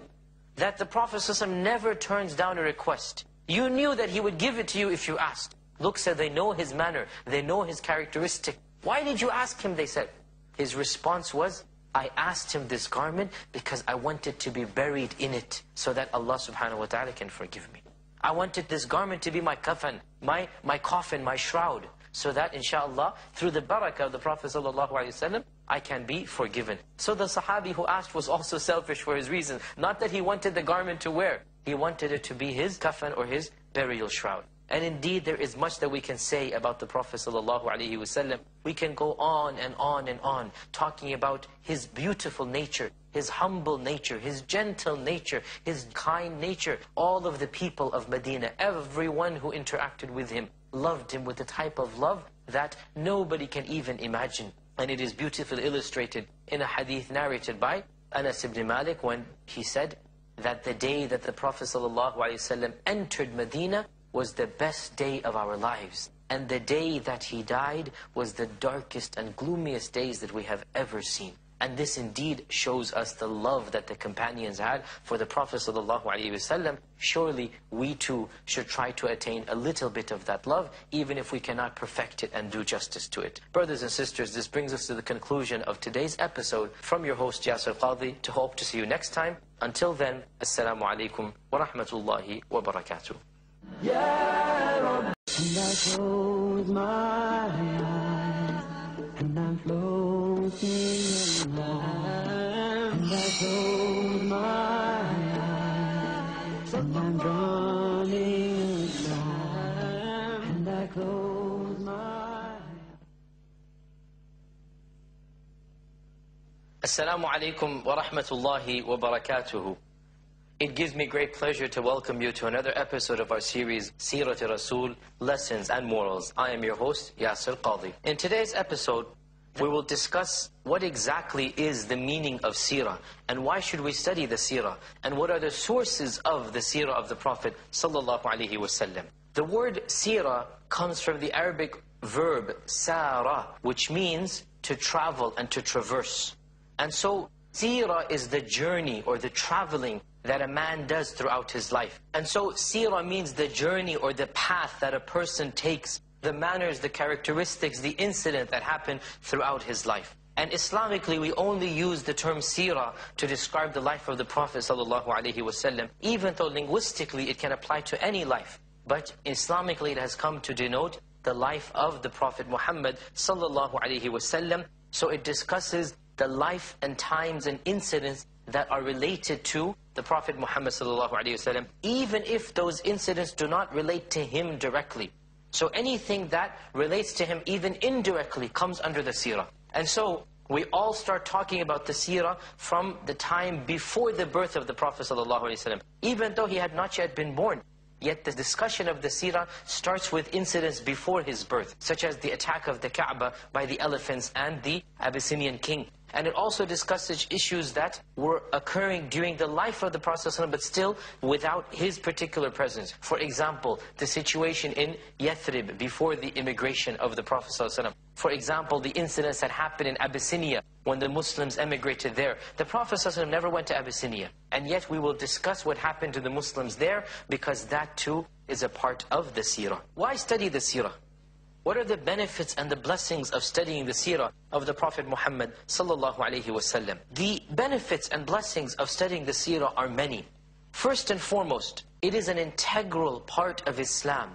B: that the Prophet ﷺ never turns down a request. You knew that he would give it to you if you asked. Look, said, they know his manner, they know his characteristic. Why did you ask him, they said. His response was, I asked him this garment because I wanted to be buried in it so that Allah subhanahu wa ta'ala can forgive me. I wanted this garment to be my kafan, my coffin, my shroud, so that inshallah, through the barakah of the Prophet sallallahu alaihi wasallam, I can be forgiven. So the Sahabi who asked was also selfish for his reasons. Not that he wanted the garment to wear. He wanted it to be his kafan or his burial shroud. And indeed, there is much that we can say about the Prophet ﷺ. We can go on and on and on, talking about his beautiful nature, his humble nature, his gentle nature, his kind nature. All of the people of Medina, everyone who interacted with him, loved him with a type of love that nobody can even imagine. And it is beautifully illustrated in a hadith narrated by Anas ibn Malik, when he said that the day that the Prophet ﷺ entered Medina was the best day of our lives. And the day that he died was the darkest and gloomiest days that we have ever seen. And this indeed shows us the love that the companions had for the Prophet ﷺ. Surely we too should try to attain a little bit of that love, even if we cannot perfect it and do justice to it. Brothers and sisters, this brings us to the conclusion of today's episode. From your host Yasir Qadhi, to hope to see you next time. Until then, Assalamu alaikum wa rahmatullahi wa barakatuh.
A: Ya Rabbi. And I close my eyes, and I'm floating in love. And I close my eyes, and I'm drowning in love. And I close my eyes.
B: Assalamu alaikum wa rahmatullahi wa barakatuhu. It gives me great pleasure to welcome you to another episode of our series, Sirat Rasul, Lessons and Morals. I am your host, Yasir Qadhi. In today's episode, we will discuss what exactly is the meaning of seerah, and why should we study the seerah, and what are the sources of the seerah of the Prophet sallallahu alaihi wasallam. The word seerah comes from the Arabic verb sara, which means to travel and to traverse. And so, seerah is the journey or the traveling that a man does throughout his life. And so seerah means the journey or the path that a person takes, the manners, the characteristics, the incident that happened throughout his life. And Islamically, we only use the term seerah to describe the life of the Prophet ﷺ, even though linguistically it can apply to any life. But Islamically it has come to denote the life of the Prophet Muhammad ﷺ. So it discusses the life and times and incidents that are related to the Prophet Muhammad ﷺ, even if those incidents do not relate to him directly. So anything that relates to him even indirectly comes under the seerah. And so we all start talking about the seerah from the time before the birth of the Prophet ﷺ, even though he had not yet been born. Yet the discussion of the seerah starts with incidents before his birth, such as the attack of the Kaaba by the elephants and the Abyssinian king. And it also discusses issues that were occurring during the life of the Prophet ﷺ, but still without his particular presence. For example, the situation in Yathrib before the immigration of the Prophet ﷺ. For example, the incidents that happened in Abyssinia when the Muslims emigrated there. The Prophet ﷺ never went to Abyssinia. And yet we will discuss what happened to the Muslims there, because that too is a part of the seerah. Why study the seerah? What are the benefits and the blessings of studying the seerah of the Prophet Muhammad sallallahu alaihi wasallam? The benefits and blessings of studying the seerah are many. First and foremost, it is an integral part of Islam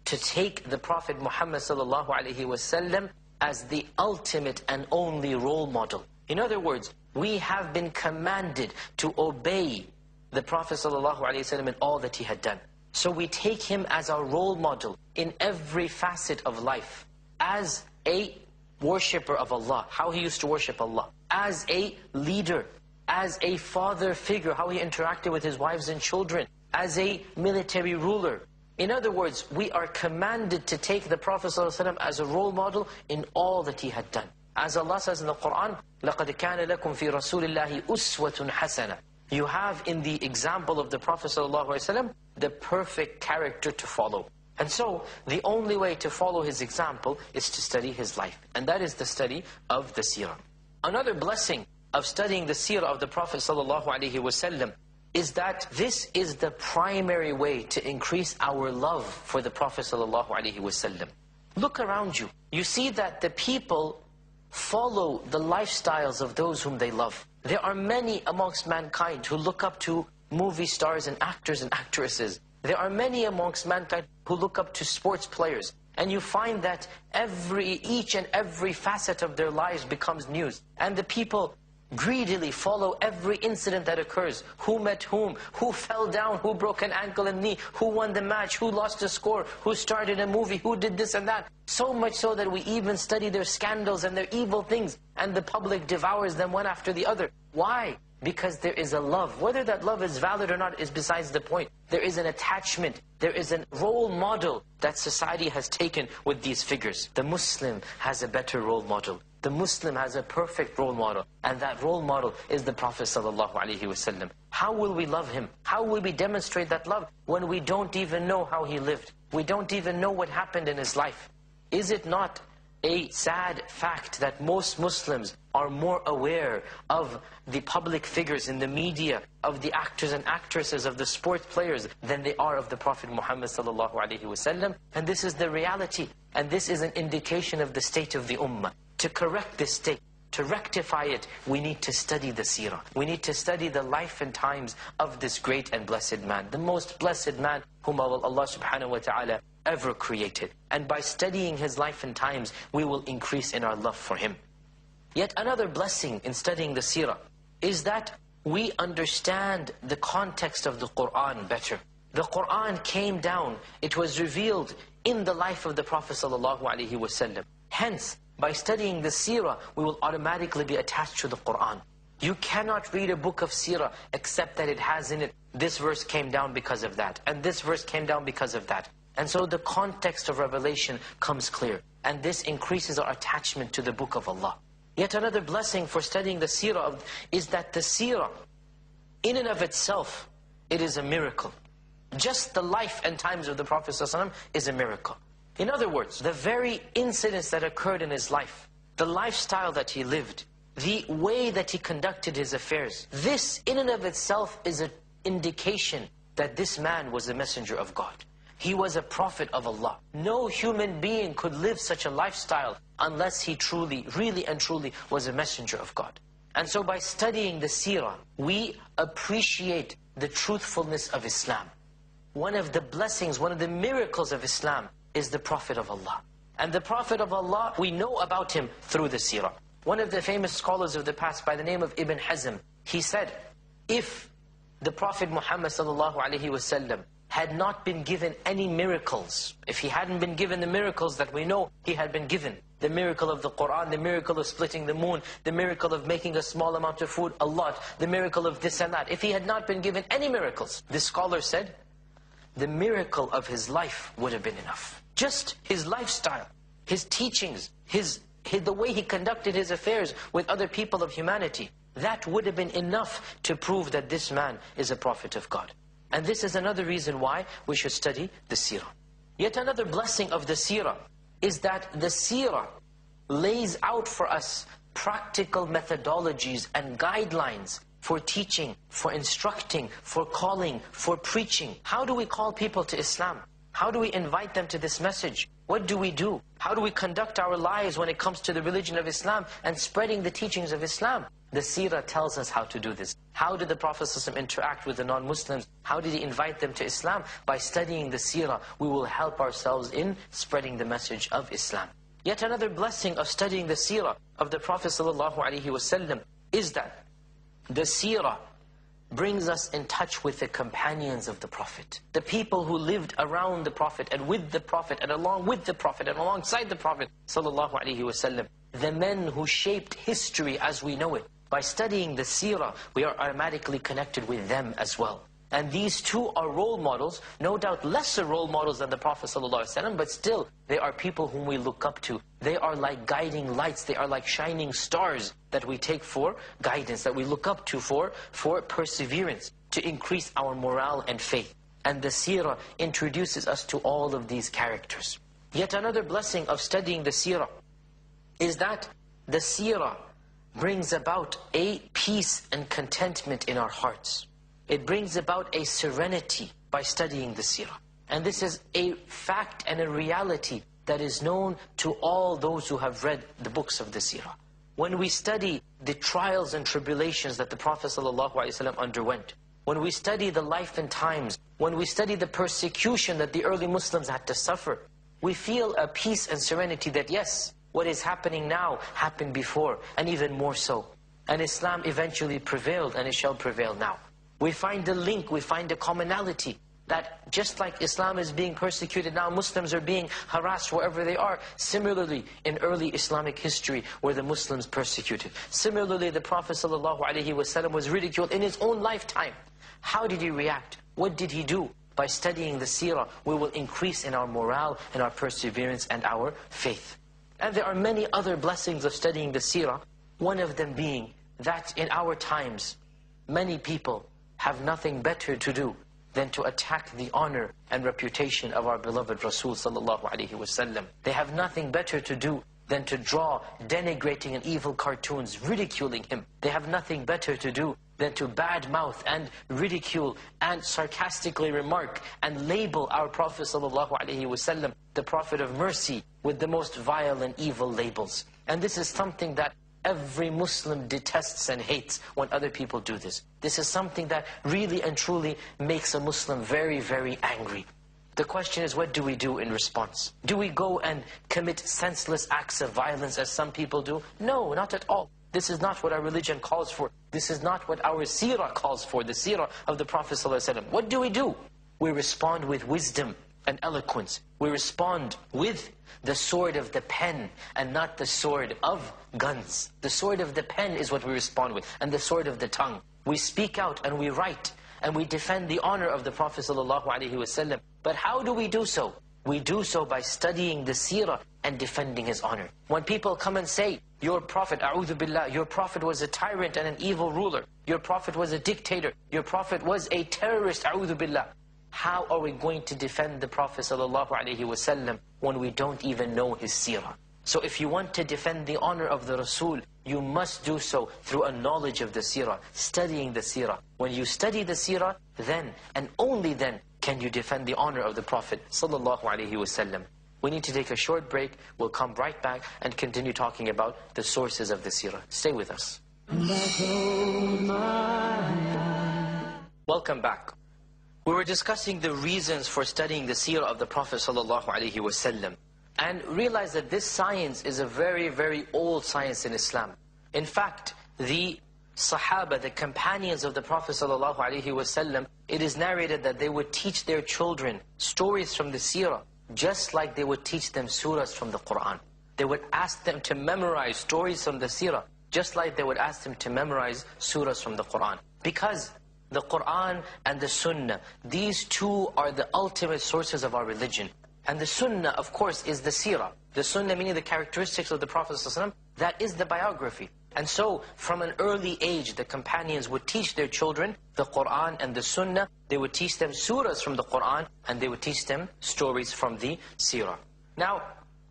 B: to take the Prophet Muhammad sallallahu alaihi wasallam as the ultimate and only role model. In other words, we have been commanded to obey the Prophet sallallahu alaihi wasallam in all that he had done. So we take him as our role model in every facet of life. As a worshipper of Allah, how he used to worship Allah. As a leader, as a father figure, how he interacted with his wives and children. As a military ruler. In other words, we are commanded to take the Prophet ﷺ as a role model in all that he had done. As Allah says in the Quran, لَقَدْ كَانَ لَكُمْ فِي رَسُولِ اللَّهِ أُسْوَةٌ حَسَنَةٌ. You have in the example of the Prophet ﷺ the perfect character to follow. And so, the only way to follow his example is to study his life. And that is the study of the seerah. Another blessing of studying the seerah of the Prophet ﷺ
C: is that this is the primary way to increase our love for the Prophet ﷺ. Look around you. You see that the people follow the lifestyles of those whom they love. There are many amongst mankind who look up to movie stars and actors and actresses. There are many amongst mankind who look up to sports players. And you find that each and every facet of their lives becomes news. And the people greedily follow every incident that occurs. Who met whom, who fell down, who broke an ankle and knee, who won the match, who lost the score, who started a movie, who did this and that. So much so that we even study their scandals and their evil things, and the public devours them one after the other. Why? Because there is a love. Whether that love is valid or not is besides the point. There is an attachment. There is a role model that society has taken with these figures. The Muslim has a better role model. The Muslim has a perfect role model. And that role model is the Prophet ﷺ. How will we love him? How will we demonstrate that love when we don't even know how he lived? We don't even know what happened in his life. Is it not a sad fact that most Muslims are more aware of the public figures in the media, of the actors and actresses, of the sports players, than they are of the Prophet Muhammad ﷺ? And this is the reality. And this is an indication of the state of the ummah. To correct this state, to rectify it, we need to study the seerah. We need to study the life and times of this great and blessed man. The most blessed man whom Allah subhanahu wa ta'ala ever created. And by studying his life and times, we will increase in our love for him. Yet another blessing in studying the seerah is that we understand the context of the Qur'an better. The Qur'an came down, it was revealed in the life of the Prophet ﷺ. Hence, by studying the seerah, we will automatically be attached to the Qur'an. You cannot read a book of seerah except that it has in it, this verse came down because of that, and this verse came down because of that. And so the context of revelation comes clear. And this increases our attachment to the book of Allah. Yet another blessing for studying the seerah is that the seerah, in and of itself, it is a miracle. Just the life and times of the Prophet ﷺ is a miracle. In other words, the very incidents that occurred in his life, the lifestyle that he lived, the way that he conducted his affairs, this in and of itself is an indication that this man was a messenger of God. He was a prophet of Allah. No human being could live such a lifestyle unless he truly, really and truly was a messenger of God. And so by studying the seerah, we appreciate the truthfulness of Islam. One of the blessings, one of the miracles of Islam is the Prophet of Allah. And the Prophet of Allah, we know about him through the seerah. One of the famous scholars of the past by the name of Ibn Hazm, he said, if the Prophet Muhammad ﷺ had not been given any miracles, if he hadn't been given the miracles that we know he had been given, the miracle of the Qur'an, the miracle of splitting the moon, the miracle of making a small amount of food a lot, the miracle of this and that, if he had not been given any miracles, this scholar said, the miracle of his life would have been enough. Just his lifestyle, his teachings, the way he conducted his affairs with other people of humanity, that would have been enough to prove that this man is a prophet of God. And this is another reason why we should study the seerah. Yet another blessing of the seerah is that the seerah lays out for us practical methodologies and guidelines for teaching, for instructing, for calling, for preaching. How do we call people to Islam? How do we invite them to this message? What do we do? How do we conduct our lives when it comes to the religion of Islam and spreading the teachings of Islam? The seerah tells us how to do this. How did the Prophet ﷺ interact with the non-Muslims? How did he invite them to Islam? By studying the seerah, we will help ourselves in spreading the message of Islam. Yet another blessing of studying the seerah of the Prophet ﷺ is that the seerah brings us in touch with the companions of the Prophet. The people who lived around the Prophet and with the Prophet and along with the Prophet and alongside the Prophet ﷺ. The men who shaped history as we know it. By studying the seerah, we are automatically connected with them as well. And these two are role models, no doubt lesser role models than the Prophet ﷺ, but still, they are people whom we look up to. They are like guiding lights, they are like shining stars that we take for guidance, that we look up to for perseverance, to increase our morale and faith. And the seerah introduces us to all of these characters. Yet another blessing of studying the seerah is that the seerah brings about a peace and contentment in our hearts. It brings about a serenity by studying the seerah. And this is a fact and a reality that is known to all those who have read the books of the seerah. When we study the trials and tribulations that the Prophet ﷺ underwent, when we study the life and times, when we study the persecution that the early Muslims had to suffer, we feel a peace and serenity that yes, what is happening now happened before, and even more so. And Islam eventually prevailed, and it shall prevail now. We find a link, we find a commonality, that just like Islam is being persecuted now, Muslims are being harassed wherever they are. Similarly, in early Islamic history, were the Muslims persecuted. Similarly, the Prophet ﷺ was ridiculed in his own lifetime. How did he react? What did he do? By studying the seerah, we will increase in our morale, in our perseverance, and our faith. And there are many other blessings of studying the seerah. One of them being that in our times, many people have nothing better to do than to attack the honor and reputation of our beloved Rasul ﷺ. They have nothing better to do than to draw denigrating and evil cartoons, ridiculing him. They have nothing better to do than to badmouth and ridicule and sarcastically remark and label our Prophet ﷺ, the Prophet of mercy, with the most vile and evil labels. And this is something that every Muslim detests and hates when other people do this. This is something that really and truly makes a Muslim very, very angry. The question is, what do we do in response? Do we go and commit senseless acts of violence as some people do? No, not at all. This is not what our religion calls for. This is not what our seerah calls for, the seerah of the Prophet ﷺ. What do? We respond with wisdom and eloquence. We respond with the sword of the pen and not the sword of guns. The sword of the pen is what we respond with, and the sword of the tongue. We speak out and we write and we defend the honor of the Prophet ﷺ. But how do we do so? We do so by studying the seerah and defending his honor. When people come and say, your Prophet, a'udhu billah, your Prophet was a tyrant and an evil ruler, your Prophet was a dictator, your Prophet was a terrorist, a'udhu billah. How are we going to defend the Prophet ﷺ when we don't even know his seerah? So if you want to defend the honor of the Rasul, you must do so through a knowledge of the seerah, studying the seerah. When you study the seerah, then and only then can you defend the honor of the Prophet ﷺ. We need to take a short break. We'll come right back and continue talking about the sources of the seerah. Stay with us. Welcome back. We were discussing the reasons for studying the seerah of the Prophet ﷺ, and realize that this science is a very, very old science in Islam. In fact, the Sahaba, the companions of the Prophet ﷺ, it is narrated that they would teach their children stories from the seerah, just like they would teach them surahs from the Qur'an. They would ask them to memorize stories from the seerah, just like they would ask them to memorize surahs from the Qur'an. Because the Qur'an and the Sunnah, these two are the ultimate sources of our religion. And the Sunnah, of course, is the seerah. The Sunnah meaning the characteristics of the Prophet ﷺ, that is the biography. And so, from an early age, the companions would teach their children the Qur'an and the Sunnah. They would teach them surahs from the Qur'an, and they would teach them stories from the seerah. Now,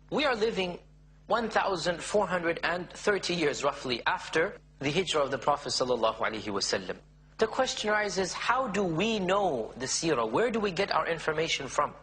C: we are living 1,430 years roughly after the hijrah of the Prophet ﷺ. The question arises, how do we know the seerah? Where do we get our information from?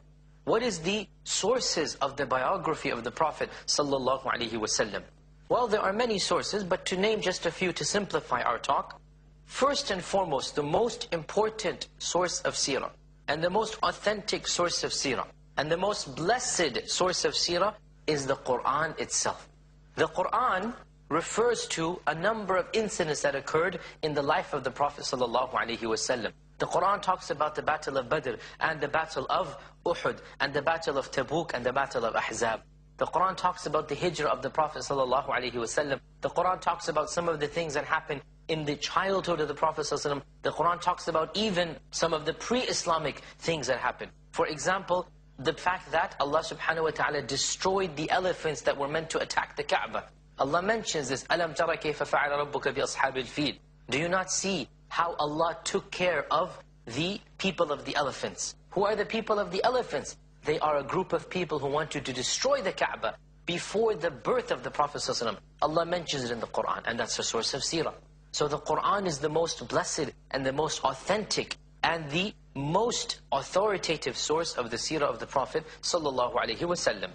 C: What is the sources of the biography of the Prophet ﷺ? Well, there are many sources, but to name just a few to simplify our talk. First and foremost, the most important source of seerah, and the most authentic source of seerah, and the most blessed source of seerah is the Qur'an itself. The Qur'an refers to a number of incidents that occurred in the life of the Prophet ﷺ. The Qur'an talks about the battle of Badr, and the battle of Uhud, and the battle of Tabuk, and the battle of Ahzab. The Qur'an talks about the hijrah of the Prophet ﷺ. The Qur'an talks about some of the things that happened in the childhood of the Prophet ﷺ. The Qur'an talks about even some of the pre-Islamic things that happened. For example, the fact that Allah subhanahu wa ta'ala destroyed the elephants that were meant to attack the Kaaba. Allah mentions this, أَلَمْ تَرَ كَيْفَ فَعَلَ رَبُّكَ بِأَصْحَابِ الْفِيلِ. Do you not see how Allah took care of the people of the elephants? Who are the people of the elephants? They are a group of people who wanted to destroy the Kaaba before the birth of the Prophet ﷺ. Allah mentions it in the Qur'an, and that's a source of seerah. So the Quran is the most blessed and the most authentic and the most authoritative source of the seerah of the Prophet sallallahu alaihi wasallam.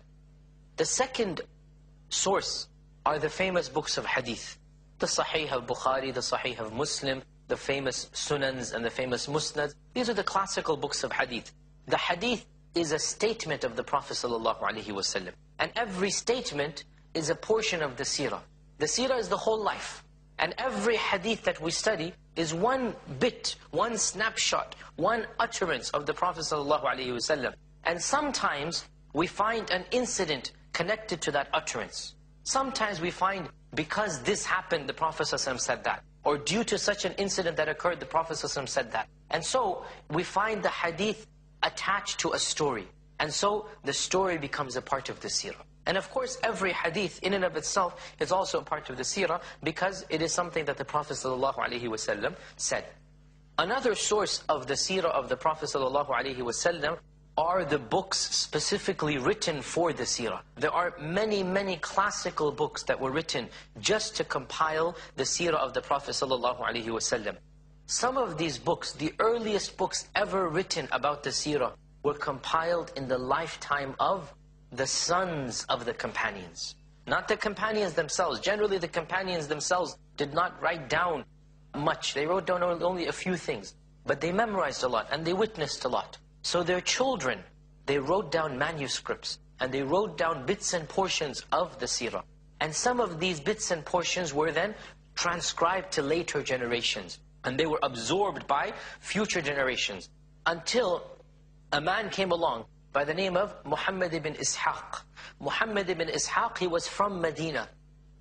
C: The second source are the famous books of hadith. The Sahih of Bukhari, the Sahih of Muslim, the famous Sunans and the famous Musnads. These are the classical books of hadith. The hadith is a statement of the Prophet ﷺ. And every statement is a portion of the seerah. The seerah is the whole life. And every hadith that we study is one bit, one snapshot, one utterance of the Prophet ﷺ. And sometimes we find an incident connected to that utterance. Sometimes we find because this happened, the Prophet ﷺ said that. Or due to such an incident that occurred, the Prophet ﷺ said that. And so we find the hadith attached to a story. And so the story becomes a part of the seerah. And of course, every hadith in and of itself is also a part of the seerah because it is something that the Prophet ﷺ said. Another source of the seerah of the Prophet ﷺ are the books specifically written for the seerah. There are many, many classical books that were written just to compile the seerah of the Prophet ﷺ. Some of these books, the earliest books ever written about the seerah, were compiled in the lifetime of the sons of the companions. Not the companions themselves. Generally, the companions themselves did not write down much. They wrote down only a few things. But they memorized a lot and they witnessed a lot. So their children, they wrote down manuscripts and they wrote down bits and portions of the seerah. And some of these bits and portions were then transcribed to later generations. And they were absorbed by future generations. Until a man came along by the name of Muhammad ibn Ishaq. Muhammad ibn Ishaq, he was from Medina.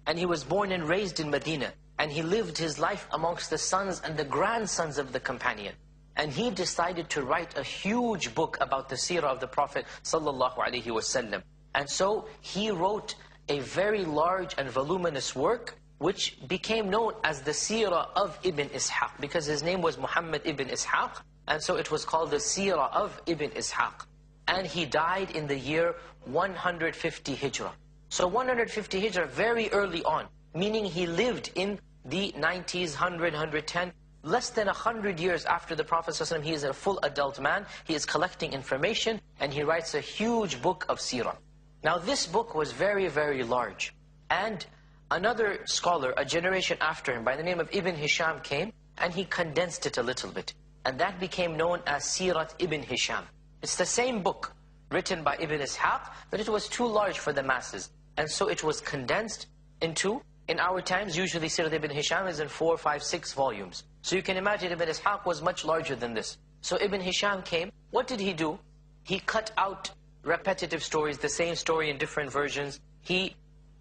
C: And he was born and raised in Medina. And he lived his life amongst the sons and the grandsons of the companion. And he decided to write a huge book about the seerah of the Prophet ﷺ. And so he wrote a very large and voluminous work which became known as the seerah of Ibn Ishaq, because his name was Muhammad ibn Ishaq, and so it was called the seerah of Ibn Ishaq. And he died in the year 150 Hijrah. So 150 Hijrah, very early on, meaning he lived in the 90s, 100, 110, less than 100 years after the Prophet ﷺ. He is a full adult man, he is collecting information, and he writes a huge book of seerah. Now this book was very, very large. And another scholar, a generation after him, by the name of Ibn Hisham came, and he condensed it a little bit. And that became known as Sirat Ibn Hisham. It's the same book, written by Ibn Ishaq, but it was too large for the masses. And so it was condensed into, in our times, usually Sirat Ibn Hisham is in 4, 5, 6 volumes. So you can imagine Ibn Ishaq was much larger than this. So Ibn Hisham came, what did he do? He cut out repetitive stories, the same story in different versions. He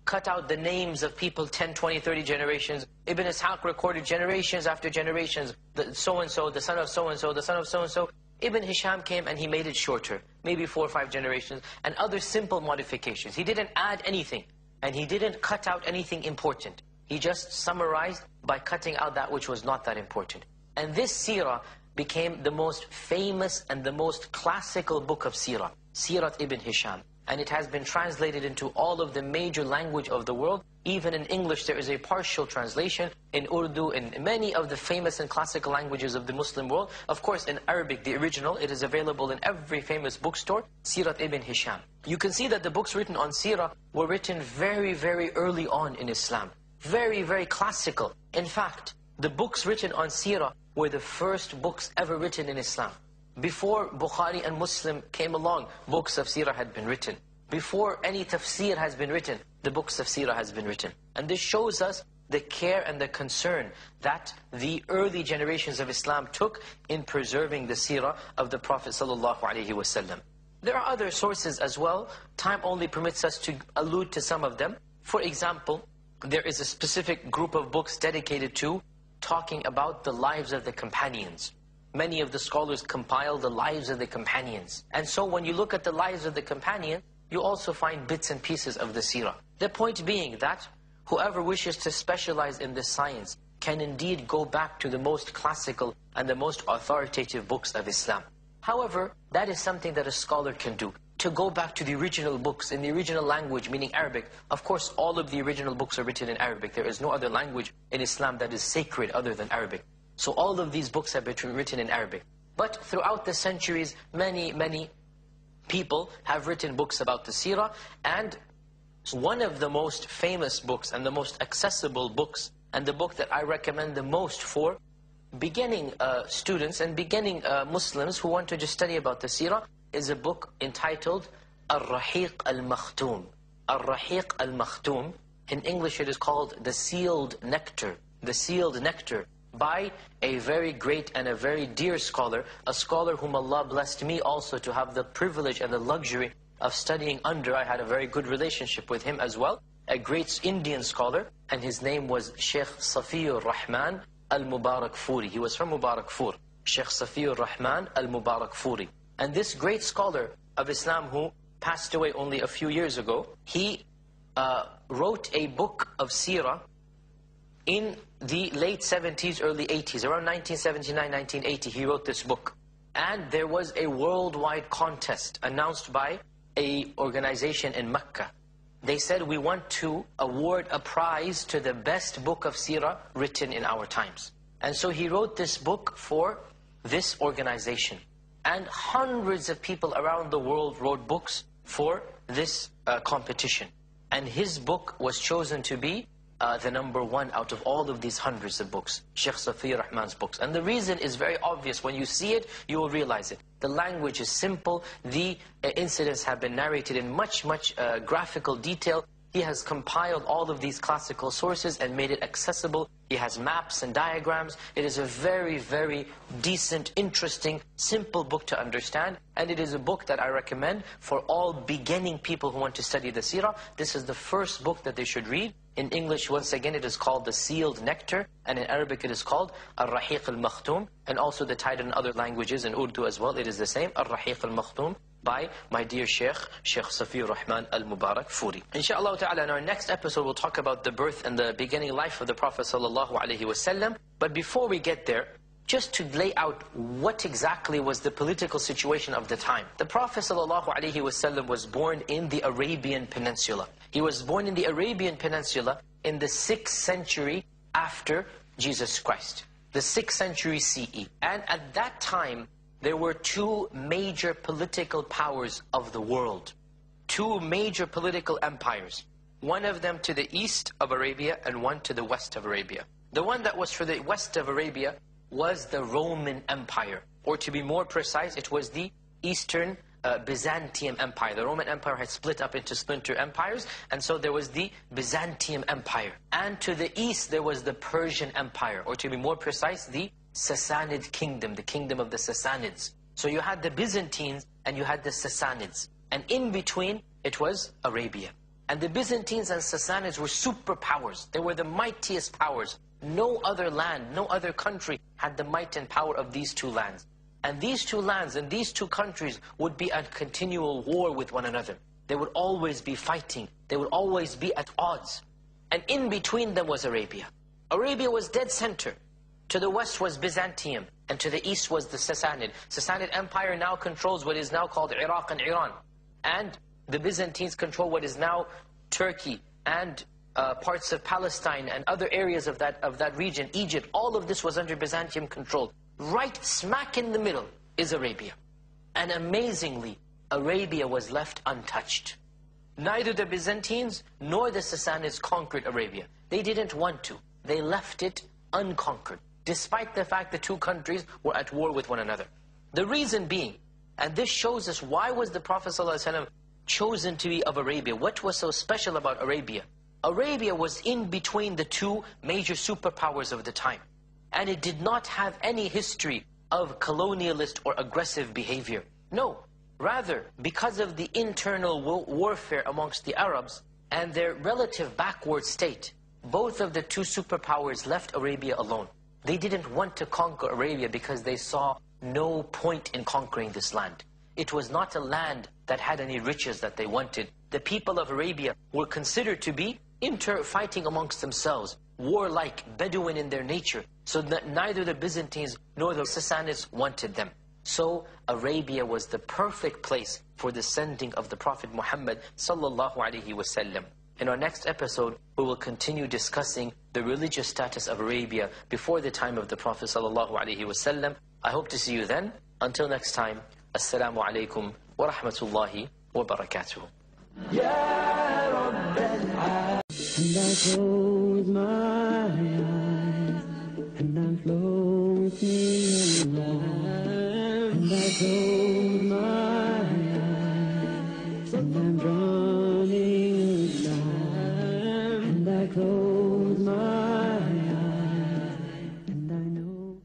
C: cut out the names of people 10, 20, 30 generations. Ibn Ishaq recorded generations after generations. So-and-so, the son of so-and-so, the son of so-and-so. Ibn Hisham came and he made it shorter. Maybe 4 or 5 generations. And other simple modifications. He didn't add anything. And he didn't cut out anything important. He just summarized by cutting out that which was not that important. And this seerah became the most famous and the most classical book of seerah. Sirat Ibn Hisham. And it has been translated into all of the major language of the world. Even in English there is a partial translation. In Urdu, in many of the famous and classical languages of the Muslim world. Of course in Arabic, the original, it is available in every famous bookstore. Sirat Ibn Hisham. You can see that the books written on seerah were written very, very early on in Islam. Very, very classical. In fact, the books written on seerah were the first books ever written in Islam. Before Bukhari and Muslim came along, books of seerah had been written. Before any tafsir has been written, the books of seerah has been written. And this shows us the care and the concern that the early generations of Islam took in preserving the seerah of the Prophet ﷺ. There are other sources as well. Time only permits us to allude to some of them. For example, there is a specific group of books dedicated to talking about the lives of the companions. Many of the scholars compile the lives of the companions. And so when you look at the lives of the companions, you also find bits and pieces of the seerah. The point being that whoever wishes to specialize in this science can indeed go back to the most classical and the most authoritative books of Islam. However, that is something that a scholar can do. to go back to the original books in the original language, meaning Arabic. Of course, all of the original books are written in Arabic. There is no other language in Islam that is sacred other than Arabic. So all of these books have been written in Arabic. But throughout the centuries, many people have written books about the seerah, and one of the most famous books and the most accessible books, and the book that I recommend the most for beginning students and beginning Muslims who want to just study about the seerah, is a book entitled Ar-Rahiq Al-Makhtoom. Ar-Rahiq Al-Makhtoom, in English it is called The Sealed Nectar. The Sealed Nectar, by a very great and a very dear scholar, a scholar whom Allah blessed me also to have the privilege and the luxury of studying under. I had a very good relationship with him as well, a great Indian scholar, and his name was Sheikh Safiur Rahman Al-Mubarakfuri. He was from Mubarakfur, Sheikh Safiur Rahman Al-Mubarakfuri. And this great scholar of Islam who passed away only a few years ago, he wrote a book of seerah in the late 70s, early 80s, around 1979, 1980, he wrote this book. And there was a worldwide contest announced by an organization in Mecca. They said, we want to award a prize to the best book of seerah written in our times. And so he wrote this book for this organization. And hundreds of people around the world wrote books for this competition. And his book was chosen to be the #1 out of all of these hundreds of books, Sheikh Safiur Rahman's books. And the reason is very obvious. When you see it, you will realize it. The language is simple. The incidents have been narrated in much graphical detail. He has compiled all of these classical sources and made it accessible. He has maps and diagrams. It is a very decent, interesting, simple book to understand. And it is a book that I recommend for all beginning people who want to study the seerah. This is the first book that they should read. In English, once again, it is called The Sealed Nectar. And in Arabic, it is called Ar-Rahiq Al-Makhtoom. And also the title in other languages, in Urdu as well, it is the same, Ar-Rahiq Al-Makhtoom, by my dear Sheikh Safiur Rahman Al-Mubarakfuri. Inshallah ta'ala, in our next episode, we'll talk about the birth and the beginning life of the Prophet ﷺ. But before we get there, just to lay out what exactly was the political situation of the time. The Prophet ﷺ was born in the Arabian Peninsula. He was born in the Arabian Peninsula in the 6th century after Jesus Christ. The 6th century CE. And at that time, there were two major political powers of the world. Two major political empires. One of them to the east of Arabia and one to the west of Arabia. The one that was for the west of Arabia was the Roman Empire. Or to be more precise, it was the Eastern Byzantium Empire. The Roman Empire had split up into splinter empires, and so there was the Byzantium Empire. And to the east, there was the Persian Empire. Or to be more precise, the Sassanid kingdom, the kingdom of the Sassanids. So you had the Byzantines and you had the Sassanids. And in between, it was Arabia. And the Byzantines and Sassanids were superpowers. They were the mightiest powers. No other land, no other country had the might and power of these two lands. And these two lands and these two countries would be at continual war with one another. They would always be fighting. They would always be at odds. And in between them was Arabia. Arabia was dead center. To the west was Byzantium, and to the east was the Sassanid. Sassanid Empire now controls what is now called Iraq and Iran. And the Byzantines control what is now Turkey and parts of Palestine and other areas of that region, Egypt. All of this was under Byzantium control. Right smack in the middle is Arabia. And amazingly, Arabia was left untouched. Neither the Byzantines nor the Sassanids conquered Arabia. They didn't want to. They left it unconquered, despite the fact the two countries were at war with one another. The reason being, and this shows us why was the Prophet ﷺ chosen to be of Arabia. What was so special about Arabia? Arabia was in between the two major superpowers of the time. And it did not have any history of colonialist or aggressive behavior. No, rather, because of the internal warfare amongst the Arabs and their relative backward state, both of the two superpowers left Arabia alone. They didn't want to conquer Arabia because they saw no point in conquering this land. It was not a land that had any riches that they wanted. The people of Arabia were considered to be fighting amongst themselves, warlike, Bedouin in their nature. So that neither the Byzantines nor the Sassanids wanted them. So Arabia was the perfect place for the sending of the Prophet Muhammad sallallahu alaihi wasallam. In our next episode, we will continue discussing the religious status of Arabia before the time of the Prophet sallallahu alaihi wasallam. I hope to see you then. Until next time, Assalamu alaikum wa rahmatullahi wa barakatuh.
A: And I close my eyes, and I'm floating along. And I close my eyes, and I'm drowning along. And I close my eyes, and I know.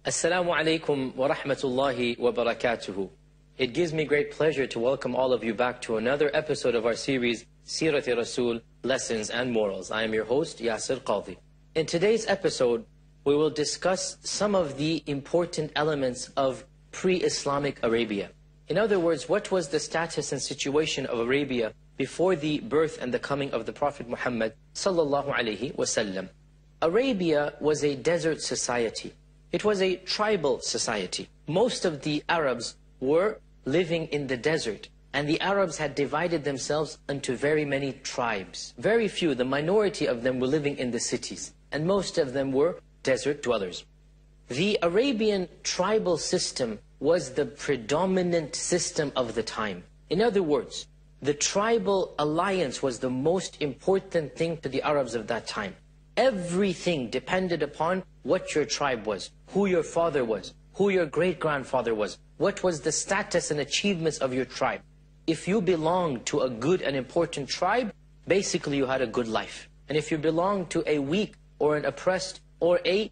B: Assalamu alaikum wa rahmatullahi wa barakatuhu. It gives me great pleasure to welcome all of you back to another episode of our series, Seerat Rasul, Lessons and Morals. I am your host, Yasir Qadhi. In today's episode, we will discuss some of the important elements of pre-Islamic Arabia. In other words, what was the status and situation of Arabia before the birth and the coming of the Prophet Muhammad sallallahu alaihi wasallam. Arabia was a desert society. It was a tribal society. Most of the Arabs were living in the desert, and the Arabs had divided themselves into very many tribes. Very few, the minority of them were living in the cities, and most of them were desert dwellers. The Arabian tribal system was the predominant system of the time. In other words, the tribal alliance was the most important thing to the Arabs of that time. Everything depended upon what your tribe was, who your father was, who your great-grandfather was, what was the status and achievements of your tribe. If you belonged to a good and important tribe, basically you had a good life. And if you belonged to a weak or an oppressed or a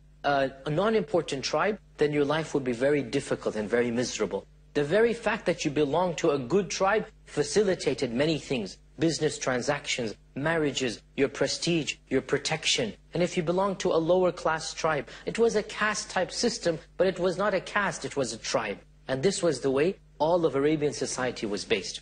B: non-important tribe, then your life would be very difficult and very miserable. The very fact that you belonged to a good tribe facilitated many things. Business transactions, marriages, your prestige, your protection. And if you belonged to a lower class tribe, it was a caste type system, but it was not a caste, it was a tribe. And this was the way all of Arabian society was based.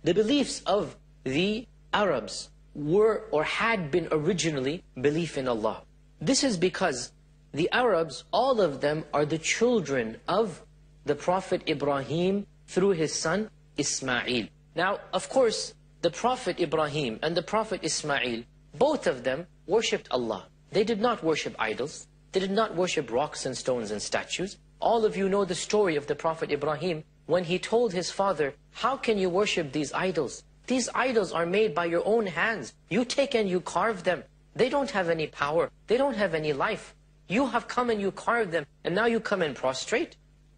B: The beliefs of the Arabs were or had been originally belief in Allah. This is because the Arabs, all of them are the children of the Prophet Ibrahim through his son Ismail. Now, of course, the Prophet Ibrahim and the Prophet Ismail, both of them worshipped Allah. They did not worship idols. They did not worship rocks and stones and statues. All of you know the story of the Prophet Ibrahim when he told his father, how can you worship these idols? These idols are made by your own hands. You take and you carve them. They don't have any power. They don't have any life. You have come and you carved them, and now you come and prostrate?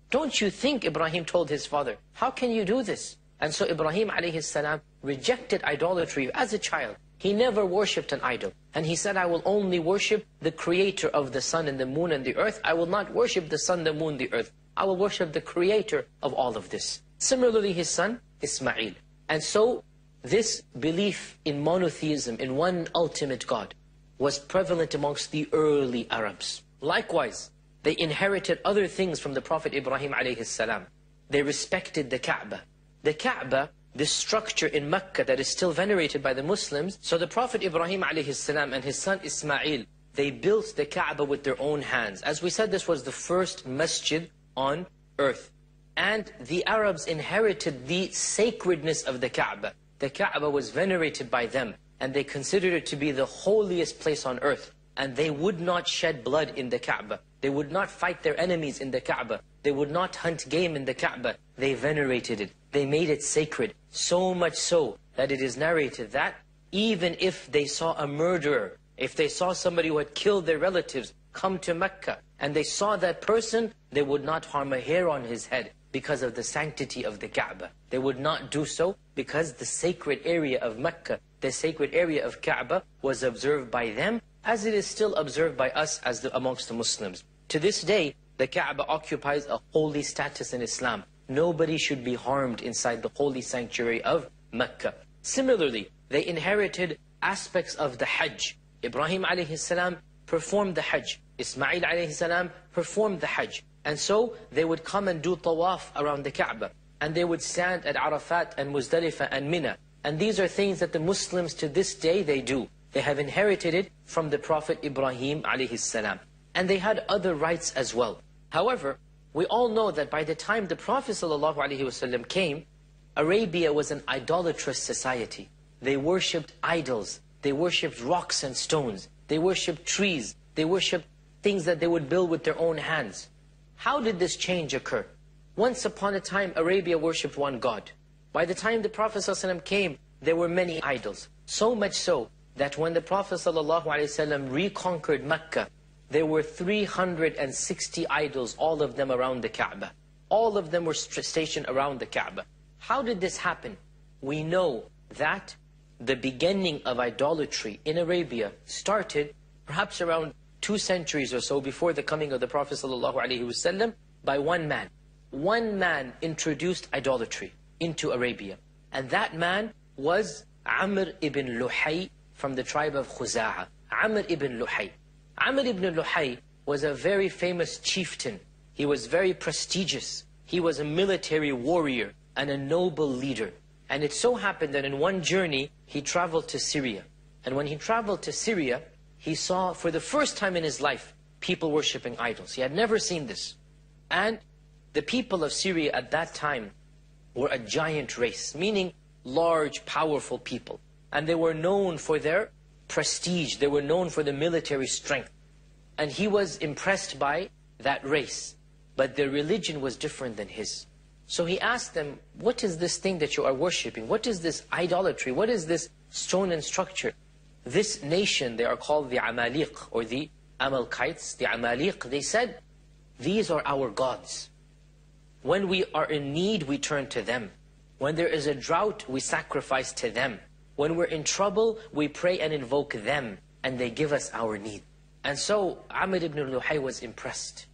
B: Don't you think, Ibrahim told his father, how can you do this? And so Ibrahim alayhi salam rejected idolatry as a child. He never worshipped an idol. And he said, I will only worship the creator of the sun and the moon and the earth. I will not worship the sun, the moon, the earth. I will worship the creator of all of this. Similarly, his son, Ismail. And so, this belief in monotheism, in one ultimate God, was prevalent amongst the early Arabs. Likewise, they inherited other things from the Prophet Ibrahim alayhi salam. They respected the Kaaba. The Kaaba, this structure in Mecca that is still venerated by the Muslims. So the Prophet Ibrahim alayhi salam and his son Ismail, they built the Kaaba with their own hands. As we said, this was the first masjid on earth. And the Arabs inherited the sacredness of the Kaaba. The Kaaba was venerated by them, and they considered it to be the holiest place on earth. And they would not shed blood in the Kaaba. They would not fight their enemies in the Kaaba. They would not hunt game in the Kaaba. They venerated it. They made it sacred. So much so that it is narrated that even if they saw a murderer, if they saw somebody who had killed their relatives come to Mecca, and they saw that person, they would not harm a hair on his head because of the sanctity of the Kaaba. They would not do so because the sacred area of Mecca, the sacred area of Kaaba, was observed by them as it is still observed by us as amongst the Muslims. To this day, the Kaaba occupies a holy status in Islam. Nobody should be harmed inside the holy sanctuary of Mecca. Similarly, they inherited aspects of the Hajj. Ibrahim alayhi salam performed the Hajj. Ismail alayhi salam performed the Hajj. And so they would come and do tawaf around the Kaaba. And they would stand at Arafat and Muzdalifah and Mina. And these are things that the Muslims to this day they do. They have inherited it from the Prophet Ibrahim alayhi salam.
C: And they had other rites as well. However, we all know that by the time the Prophet ﷺ came, Arabia was an idolatrous society. They worshipped idols. They worshipped rocks and stones. They worshipped trees. They worshipped things that they would build with their own hands. How did this change occur? Once upon a time, Arabia worshipped one God. By the time the Prophet ﷺ came, there were many idols. So much so that when the Prophet ﷺ reconquered Mecca, there were 360 idols, all of them around the Kaaba. All of them were stationed around the Kaaba. How did this happen? We know that the beginning of idolatry in Arabia started perhaps around 2 centuries or so before the coming of the Prophet ﷺ by one man. One man introduced idolatry into Arabia. And that man was Amr ibn Luhay from the tribe of Khuza'a. Amr ibn Luhay. Amr ibn Luhay was a very famous chieftain. He was very prestigious. He was a military warrior and a noble leader. And it so happened that in one journey, he traveled to Syria. And when he traveled to Syria, he saw for the first time in his life, people worshipping idols. He had never seen this. And the people of Syria at that time were a giant race, meaning large, powerful people. And they were known for their prestige. They were known for the military strength. And he was impressed by that race. But their religion was different than his. So he asked them, what is this thing that you are worshipping? What is this idolatry? What is this stone and structure? This nation, they are called the Amaliq, or the Amalkites, the Amaliq, they said, these are our gods. When we are in need, we turn to them. When there is a drought, we sacrifice to them. When we're in trouble, we pray and invoke them, and they give us our need. And so Amr ibn Luhay was impressed.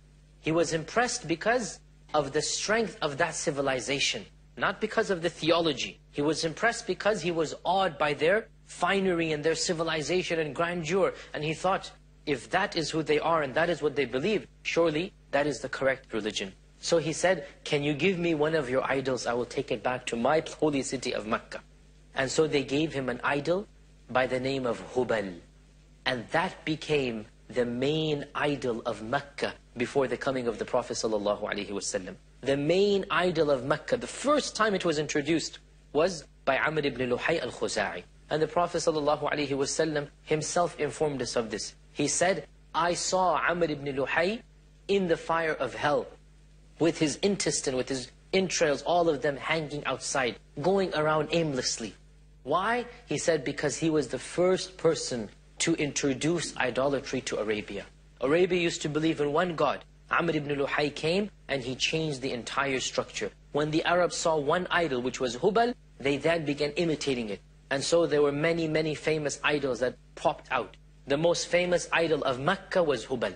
C: He was impressed because of the strength of that civilization, not because of the theology. He was impressed because he was awed by their finery and their civilization and grandeur. And he thought, if that is who they are and that is what they believe, surely that is the correct religion. So he said, can you give me one of your idols? I will take it back to my holy city of Mecca. And so they gave him an idol by the name of Hubal. And that became the main idol of Mecca before the coming of the Prophet ﷺ. The main idol of Mecca, the first time it was introduced, was by Amr ibn Luhay al-Khuza'i. And the Prophet ﷺ himself informed us of this. He said, I saw Amr ibn Luhay in the fire of hell, with his intestine, with his entrails, all of them hanging outside, going around aimlessly. Why? He said, because he was the first person to introduce idolatry to Arabia. Arabia used to believe in one God. Amr ibn Luhay came and he changed the entire structure. When the Arabs saw one idol, which was Hubal, they then began imitating it. And so there were many, many famous idols that popped out. The most famous idol of Mecca was Hubal.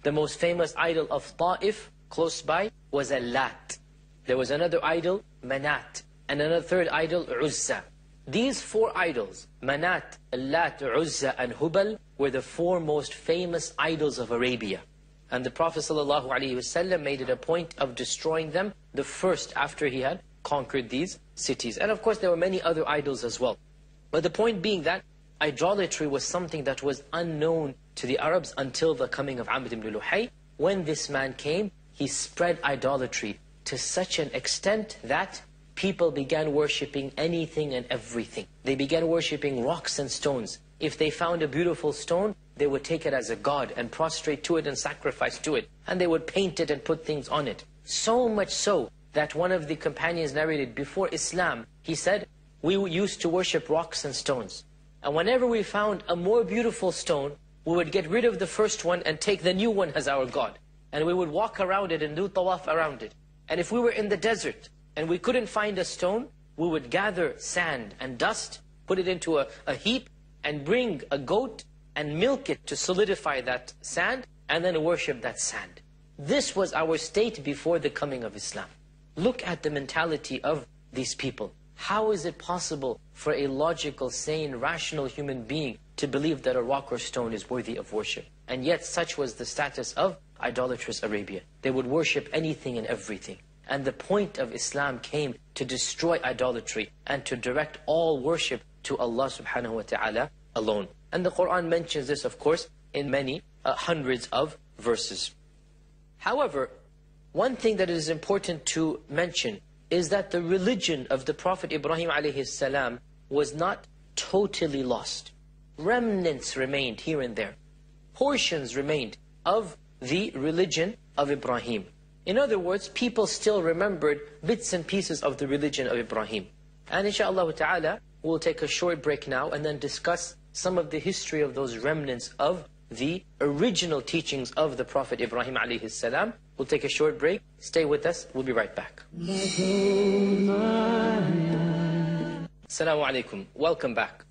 C: The most famous idol of Ta'if, close by, was Al-Lat. There was another idol, Manat. And another third idol, Uzza. These 4 idols, Manat, Al-Lat, Uzza and Hubal, were the 4 most famous idols of Arabia. And the Prophet ﷺ made it a point of destroying them the first after he had conquered these cities. And of course there were many other idols as well. But the point being that idolatry was something that was unknown to the Arabs until the coming of Amr ibn Luhay. When this man came, he spread idolatry to such an extent that people began worshipping anything and everything. They began worshipping rocks and stones. If they found a beautiful stone, they would take it as a god and prostrate to it and sacrifice to it. And they would paint it and put things on it. So much so that one of the companions narrated before Islam, he said, we used to worship rocks and stones. And whenever we found a more beautiful stone, we would get rid of the first one and take the new one as our god. And we would walk around it and do tawaf around it. And if we were in the desert and we couldn't find a stone, we would gather sand and dust, put it into a heap, and bring a goat and milk it to solidify that sand, and then worship that sand. This was our state before the coming of Islam. Look at the mentality of these people. How is it possible for a logical, sane, rational human being to believe that a rock or stone is worthy of worship? And yet such was the status of idolatrous Arabia. They would worship anything and everything. And the point of Islam came to destroy idolatry and to direct all worship to Allah subhanahu wa ta'ala alone. And the Quran mentions this, of course, in many hundreds of verses. However, one thing that is important to mention is that the religion of the Prophet Ibrahim alayhi salam was not totally lost. Remnants remained here and there. Portions remained of the religion of Ibrahim. In other words, people still remembered bits and pieces of the religion of Ibrahim. And inshaAllah ta'ala, we'll take a short break now and then discuss some of the history of those remnants of the original teachings of the Prophet Ibrahim alayhi salam. We'll take a short break. Stay with us. We'll be right back. Assalamu alaikum. Welcome back.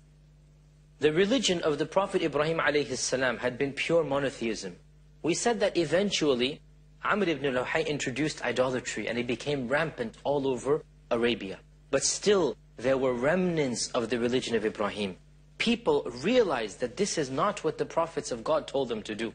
C: The religion of the Prophet Ibrahim alayhi salam had been pure monotheism. We said that eventually Amr ibn Luhay introduced idolatry and it became rampant all over Arabia. But still, there were remnants of the religion of Ibrahim. People realized that this is not what the prophets of God told them to do.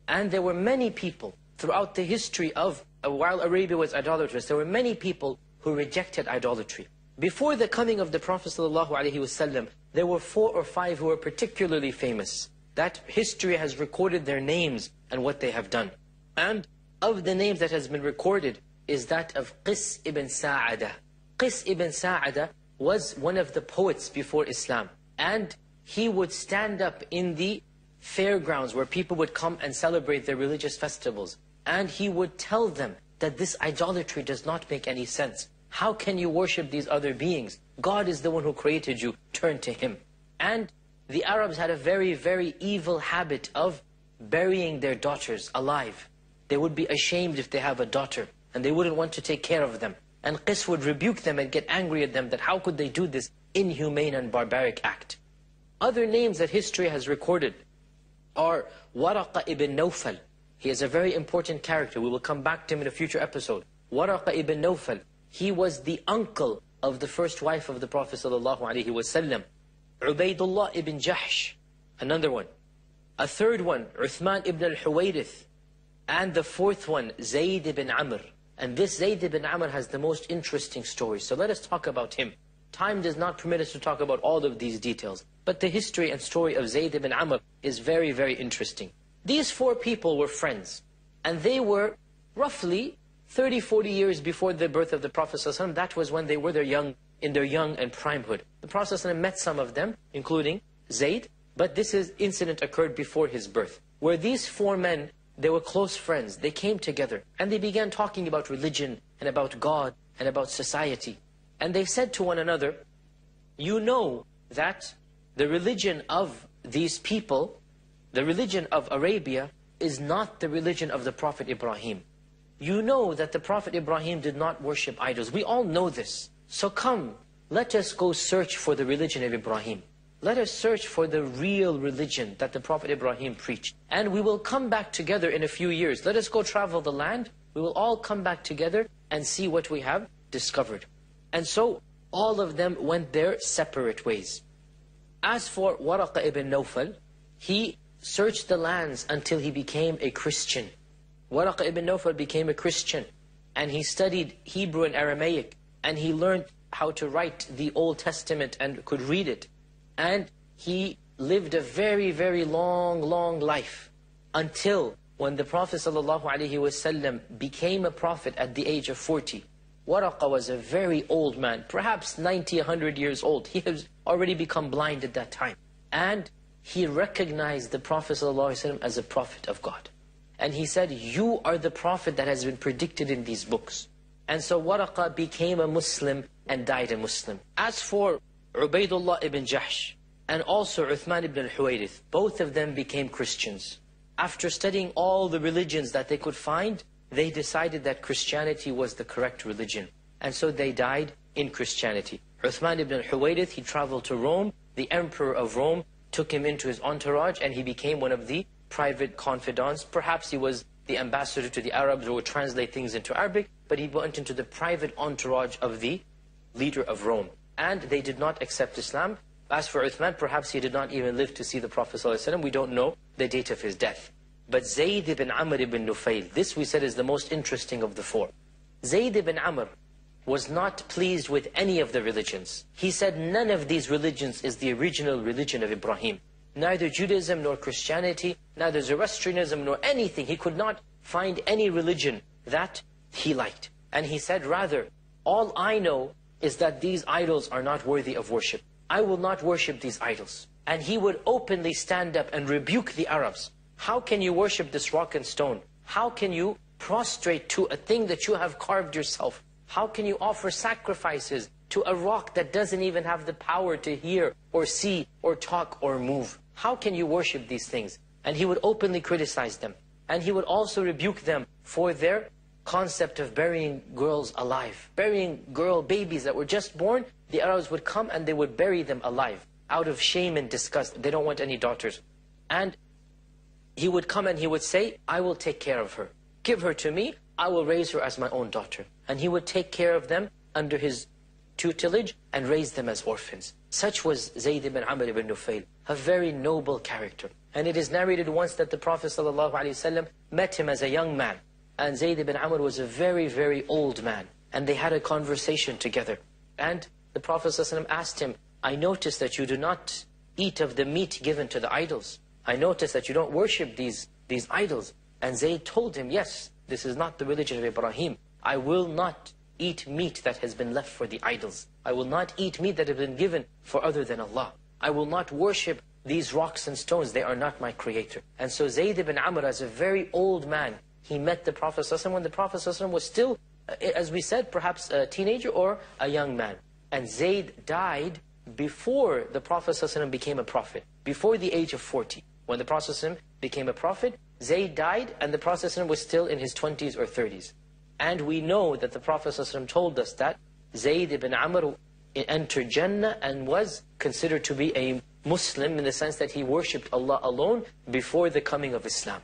C: And there were many people throughout the history of, while Arabia was idolatrous, there were many people who rejected idolatry. Before the coming of the Prophet ﷺ, there were 4 or 5 who were particularly famous. That history has recorded their names and what they have done. And of the names that has been recorded is that of Qis ibn Sa'adah. Qis ibn Sa'adah was one of the poets before Islam. And he would stand up in the fairgrounds where people would come and celebrate their religious festivals. And he would tell them that this idolatry does not make any sense. How can you worship these other beings? God is the one who created you. Turn to Him. And the Arabs had a very, very evil habit of burying their daughters alive. They would be ashamed if they have a daughter, and they wouldn't want to take care of them. And Qis would rebuke them and get angry at them that how could they do this inhumane and barbaric act. Other names that history has recorded are Waraqa ibn Nawfal. He is a very important character. We will come back to him in a future episode. Waraqa ibn Nawfal. He was the uncle of the first wife of the Prophet ﷺ. Ubaydullah ibn Jahsh, another one. A third one, Uthman ibn al-Huwayrith. And the fourth one, Zayd ibn Amr. And this Zayd ibn Amr has the most interesting story. So let us talk about him. Time does not permit us to talk about all of these details. But the history and story of Zayd ibn Amr is very, very interesting. These 4 people were friends. And they were roughly 30, 40 years before the birth of the Prophet ﷺ. That was when they were in their young and primehood. The Prophet ﷺ met some of them, including Zayd. But this incident occurred before his birth. Where these 4 men, they were close friends. They came together and they began talking about religion and about God and about society. And they said to one another, you know that the religion of these people, the religion of Arabia, is not the religion of the Prophet Ibrahim. You know that the Prophet Ibrahim did not worship idols. We all know this. So come, let us go search for the religion of Ibrahim. Let us search for the real religion that the Prophet Ibrahim preached. And we will come back together in a few years. Let us go travel the land. We will all come back together and see what we have discovered. And so all of them went their separate ways. As for Waraqa ibn Nawfal, he searched the lands until he became a Christian. Waraqa ibn Nawfal became a Christian. And he studied Hebrew and Aramaic. And he learned how to write the Old Testament and could read it. And he lived a very, very long, long life. Until when the Prophet ﷺ became a prophet at the age of 40. Waraqa was a very old man, perhaps 90, 100 years old. He has already become blind at that time. And he recognized the Prophet ﷺ as a prophet of God. And he said, you are the prophet that has been predicted in these books. And so Waraqa became a Muslim and died a Muslim. As for Ubaydullah ibn Jahsh and also Uthman ibn al-Huwayrith, both of them became Christians. After studying all the religions that they could find, they decided that Christianity was the correct religion. And so they died in Christianity. Uthman ibn al-Huwayrith, he traveled to Rome. The emperor of Rome took him into his entourage and he became one of the private confidants. Perhaps he was the ambassador to the Arabs who would translate things into Arabic, but he went into the private entourage of the leader of Rome. And they did not accept Islam. As for Uthman, perhaps he did not even live to see the Prophet ﷺ. We don't know the date of his death. But Zayd ibn Amr ibn Nufayl, this we said is the most interesting of the 4. Zayd ibn Amr was not pleased with any of the religions. He said none of these religions is the original religion of Ibrahim. neither Judaism nor Christianity, neither Zoroastrianism nor anything. He could not find any religion that he liked. And he said, rather, all I know is that these idols are not worthy of worship. I will not worship these idols. And he would openly stand up and rebuke the Arabs. How can you worship this rock and stone? How can you prostrate to a thing that you have carved yourself? How can you offer sacrifices to a rock that doesn't even have the power to hear or see or talk or move? How can you worship these things? And he would openly criticize them. And he would also rebuke them for their concept of burying girls alive. Burying babies that were just born, the Arabs would come and they would bury them alive out of shame and disgust. They don't want any daughters. And he would come and he would say, I will take care of her. Give her to me, I will raise her as my own daughter. And he would take care of them under his tutelage and raise them as orphans. Such was Zayd ibn Amr ibn Nufayl, a very noble character. And it is narrated once that the Prophet ﷺ met him as a young man. And Zayd ibn Amr was a very, very old man. And they had a conversation together. And the Prophet ﷺ asked him, I notice that you do not eat of the meat given to the idols. I notice that you don't worship these idols. And Zayd told him, yes, this is not the religion of Ibrahim. I will not eat meat that has been left for the idols. I will not eat meat that has been given for other than Allah. I will not worship these rocks and stones. They are not my creator. And so Zayd ibn Amr, as a very old man, he met the Prophet ﷺ when the Prophet ﷺ was still, as we said, perhaps a teenager or a young man. And Zayd died before the Prophet ﷺ became a prophet, before the age of 40. When the Prophet ﷺ became a prophet, Zayd died and the Prophet ﷺ was still in his 20s or 30s. And we know that the Prophet ﷺ told us that Zayd ibn Amr entered Jannah and was considered to be a Muslim in the sense that he worshipped Allah alone before the coming of Islam,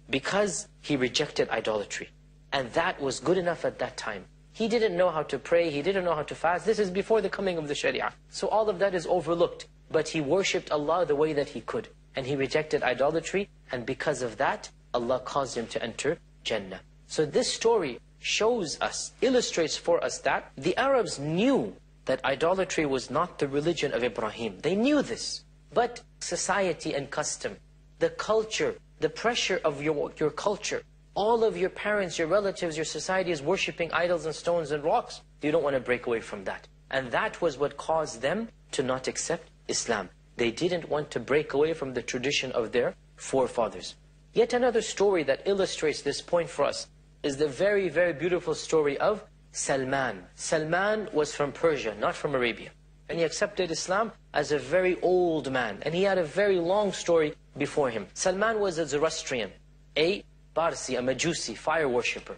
C: because he rejected idolatry. And that was good enough at that time. He didn't know how to pray, he didn't know how to fast. This is before the coming of the Sharia. So all of that is overlooked. But he worshipped Allah the way that he could. And he rejected idolatry, and because of that, Allah caused him to enter Jannah. So this story shows us, illustrates for us that the Arabs knew that idolatry was not the religion of Ibrahim. They knew this. But society and custom, the culture, the pressure of your culture, all of your parents, your relatives, your society is worshipping idols and stones and rocks. You don't want to break away from that. And that was what caused them to not accept Islam. They didn't want to break away from the tradition of their forefathers. Yet another story that illustrates this point for us is the very, very beautiful story of Salman. Salman was from Persia, not from Arabia. And he accepted Islam as a very old man. And he had a very long story before him. Salman was a Zoroastrian, a Parsi, a Majusi, fire worshipper.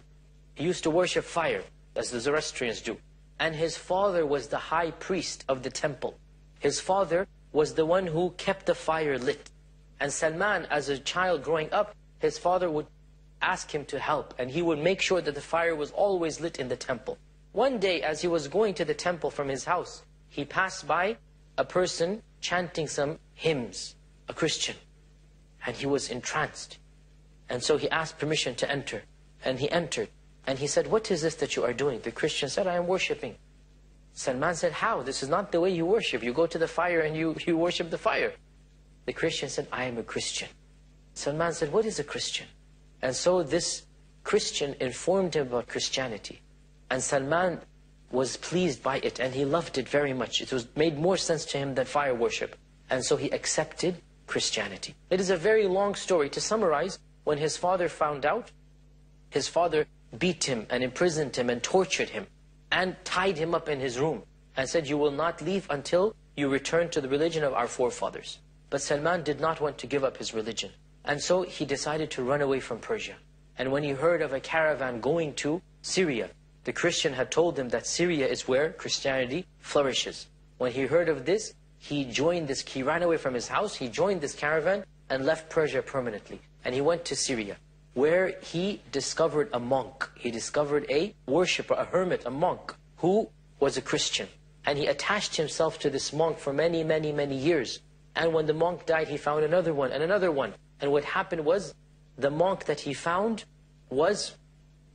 C: He used to worship fire, as the Zoroastrians do. And his father was the high priest of the temple. His father was the one who kept the fire lit. And Salman, as a child growing up, his father would ask him to help. And he would make sure that the fire was always lit in the temple. One day, as he was going to the temple from his house, he passed by a person chanting some hymns, a Christian. And he was entranced. And so he asked permission to enter. And he entered. And he said, what is this that you are doing? The Christian said, I am worshipping. Salman said, how? This is not the way you worship. You go to the fire and you worship the fire. The Christian said, I am a Christian. Salman said, what is a Christian? And so this Christian informed him about Christianity. And Salman was pleased by it and he loved it very much. It made more sense to him than fire worship. And so he accepted Christianity. It is a very long story. To summarize, when his father found out, his father beat him and imprisoned him and tortured him and tied him up in his room and said, you will not leave until you return to the religion of our forefathers. But Salman did not want to give up his religion. And so he decided to run away from Persia. And when he heard of a caravan going to Syria, the Christian had told him that Syria is where Christianity flourishes. When he heard of this, he ran away from his house, he joined this caravan and left Persia permanently. And he went to Syria, where he discovered a monk. He discovered a worshipper, a hermit, a monk, who was a Christian. And he attached himself to this monk for many, many, many years. And when the monk died, he found another one and another one. And what happened was, the monk that he found was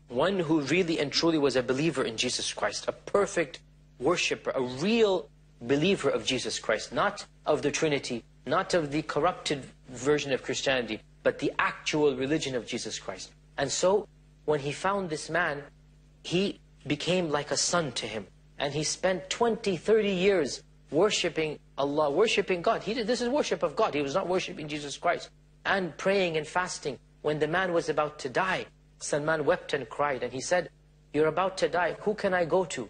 C: one who really and truly was a believer in Jesus Christ, a perfect worshipper, a real believer of Jesus Christ, not of the Trinity, not of the corrupted version of Christianity, but the actual religion of Jesus Christ. And so, when he found this man, he became like a son to him. And he spent 20, 30 years worshipping Allah, worshipping God. This is worship of God. He was not worshipping Jesus Christ. And praying and fasting. When the man was about to die, Salman wept and cried. And he said, "You're about to die. Who can I go to?"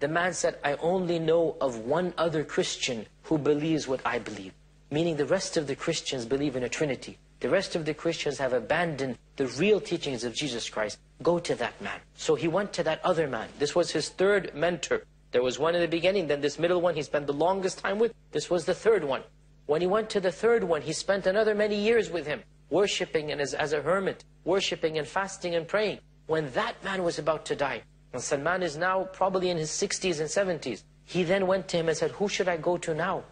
C: The man said, "I only know of one other Christian who believes what I believe." Meaning the rest of the Christians believe in a Trinity. The rest of the Christians have abandoned the real teachings of Jesus Christ. Go to that man. So he went to that other man. This was his third mentor. There was one in the beginning, then this middle one he spent the longest time with. This was the third one. When he went to the third one, he spent another many years with him, worshipping and as a hermit, worshipping and fasting and praying. When that man was about to die, and Salman is now probably in his 60s and 70s, he then went to him and said, "Who should I go to now?"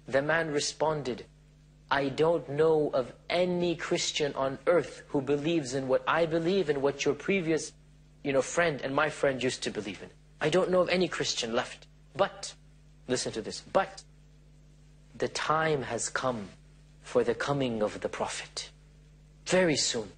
C: The man responded, "I don't know of any Christian on earth who believes in what I believe and what your previous friend and my friend used to believe in. I don't know of any Christian left. But," listen to this, "but the time has come for the coming of the Prophet. Very soon.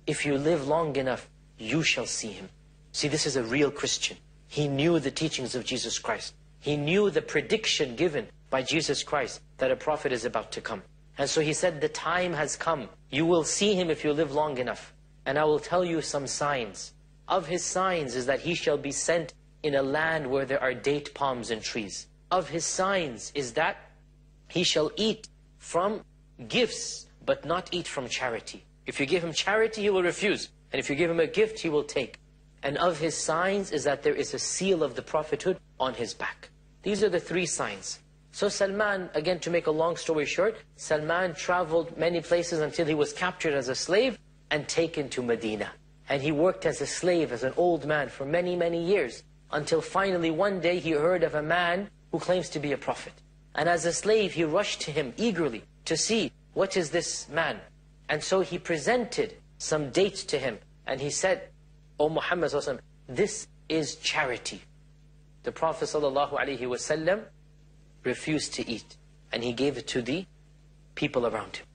C: If you live long enough, you shall see him." See, this is a real Christian. He knew the teachings of Jesus Christ. He knew the prediction given by Jesus Christ that a prophet is about to come. And so he said, "The time has come. You will see him if you live long enough. And I will tell you some signs. Of his signs is that he shall be sent in a land where there are date palms and trees. Of his signs is that he shall eat from gifts, but not eat from charity. If you give him charity, he will refuse. And if you give him a gift, he will take. And of his signs is that there is a seal of the prophethood on his back." These are the three signs. So Salman, again to make a long story short, Salman traveled many places until he was captured as a slave and taken to Medina. And he worked as a slave, as an old man for many, many years, until finally one day he heard of a man who claims to be a prophet. And as a slave, he rushed to him eagerly to see, what is this man? And so he presented some dates to him. And he said, "O Muhammad sallallahu alaihi wasallam, this is charity." The Prophet sallallahu alaihi wasallam refused to eat. And he gave it to the people around him.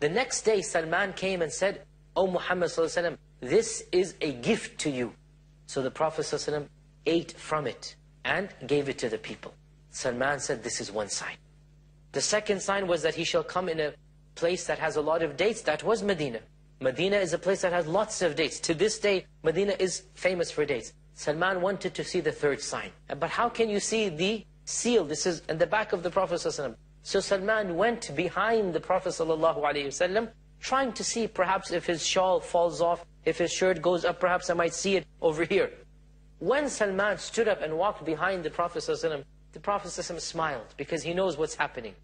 C: The next day, Salman came and said, "O Muhammad sallallahu alaihi wasallam, this is a gift to you." So the Prophet sallallahu alaihi wasallam ate from it and gave it to the people. Salman said, "This is one sign." The second sign was that he shall come in a place that has a lot of dates. That was Medina. Medina is a place that has lots of dates. To this day, Medina is famous for dates. Salman wanted to see the third sign. But how can you see the seal? This is in the back of the Prophet ﷺ. So Salman went behind the Prophet ﷺ, trying to see perhaps if his shawl falls off, if his shirt goes up, perhaps I might see it over here. When Salman stood up and walked behind the Prophet ﷺ, the Prophet ﷺ smiled because he knows what's happening.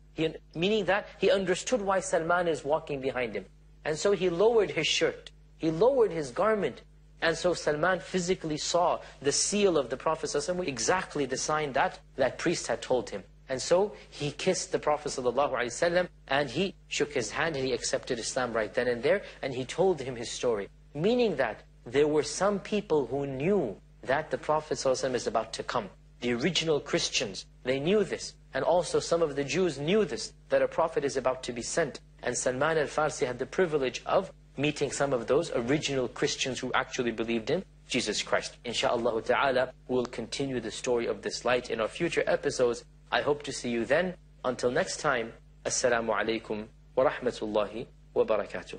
C: Meaning that he understood why Salman is walking behind him. And so he lowered his shirt. He lowered his garment. And so Salman physically saw the seal of the Prophet ﷺ, exactly the sign that that priest had told him. And so he kissed the Prophet ﷺ and he shook his hand and he accepted Islam right then and there. And he told him his story. Meaning that there were some people who knew that the Prophet ﷺ is about to come. The original Christians, they knew this. And also some of the Jews knew this, that a prophet is about to be sent. And Salman al-Farsi had the privilege of meeting some of those original Christians who actually believed in Jesus Christ. Insha'Allah ta'ala, we'll continue the story of this light in our future episodes. I hope to see you then. Until next time, Assalamu alaikum wa rahmatullahi wa barakatuh.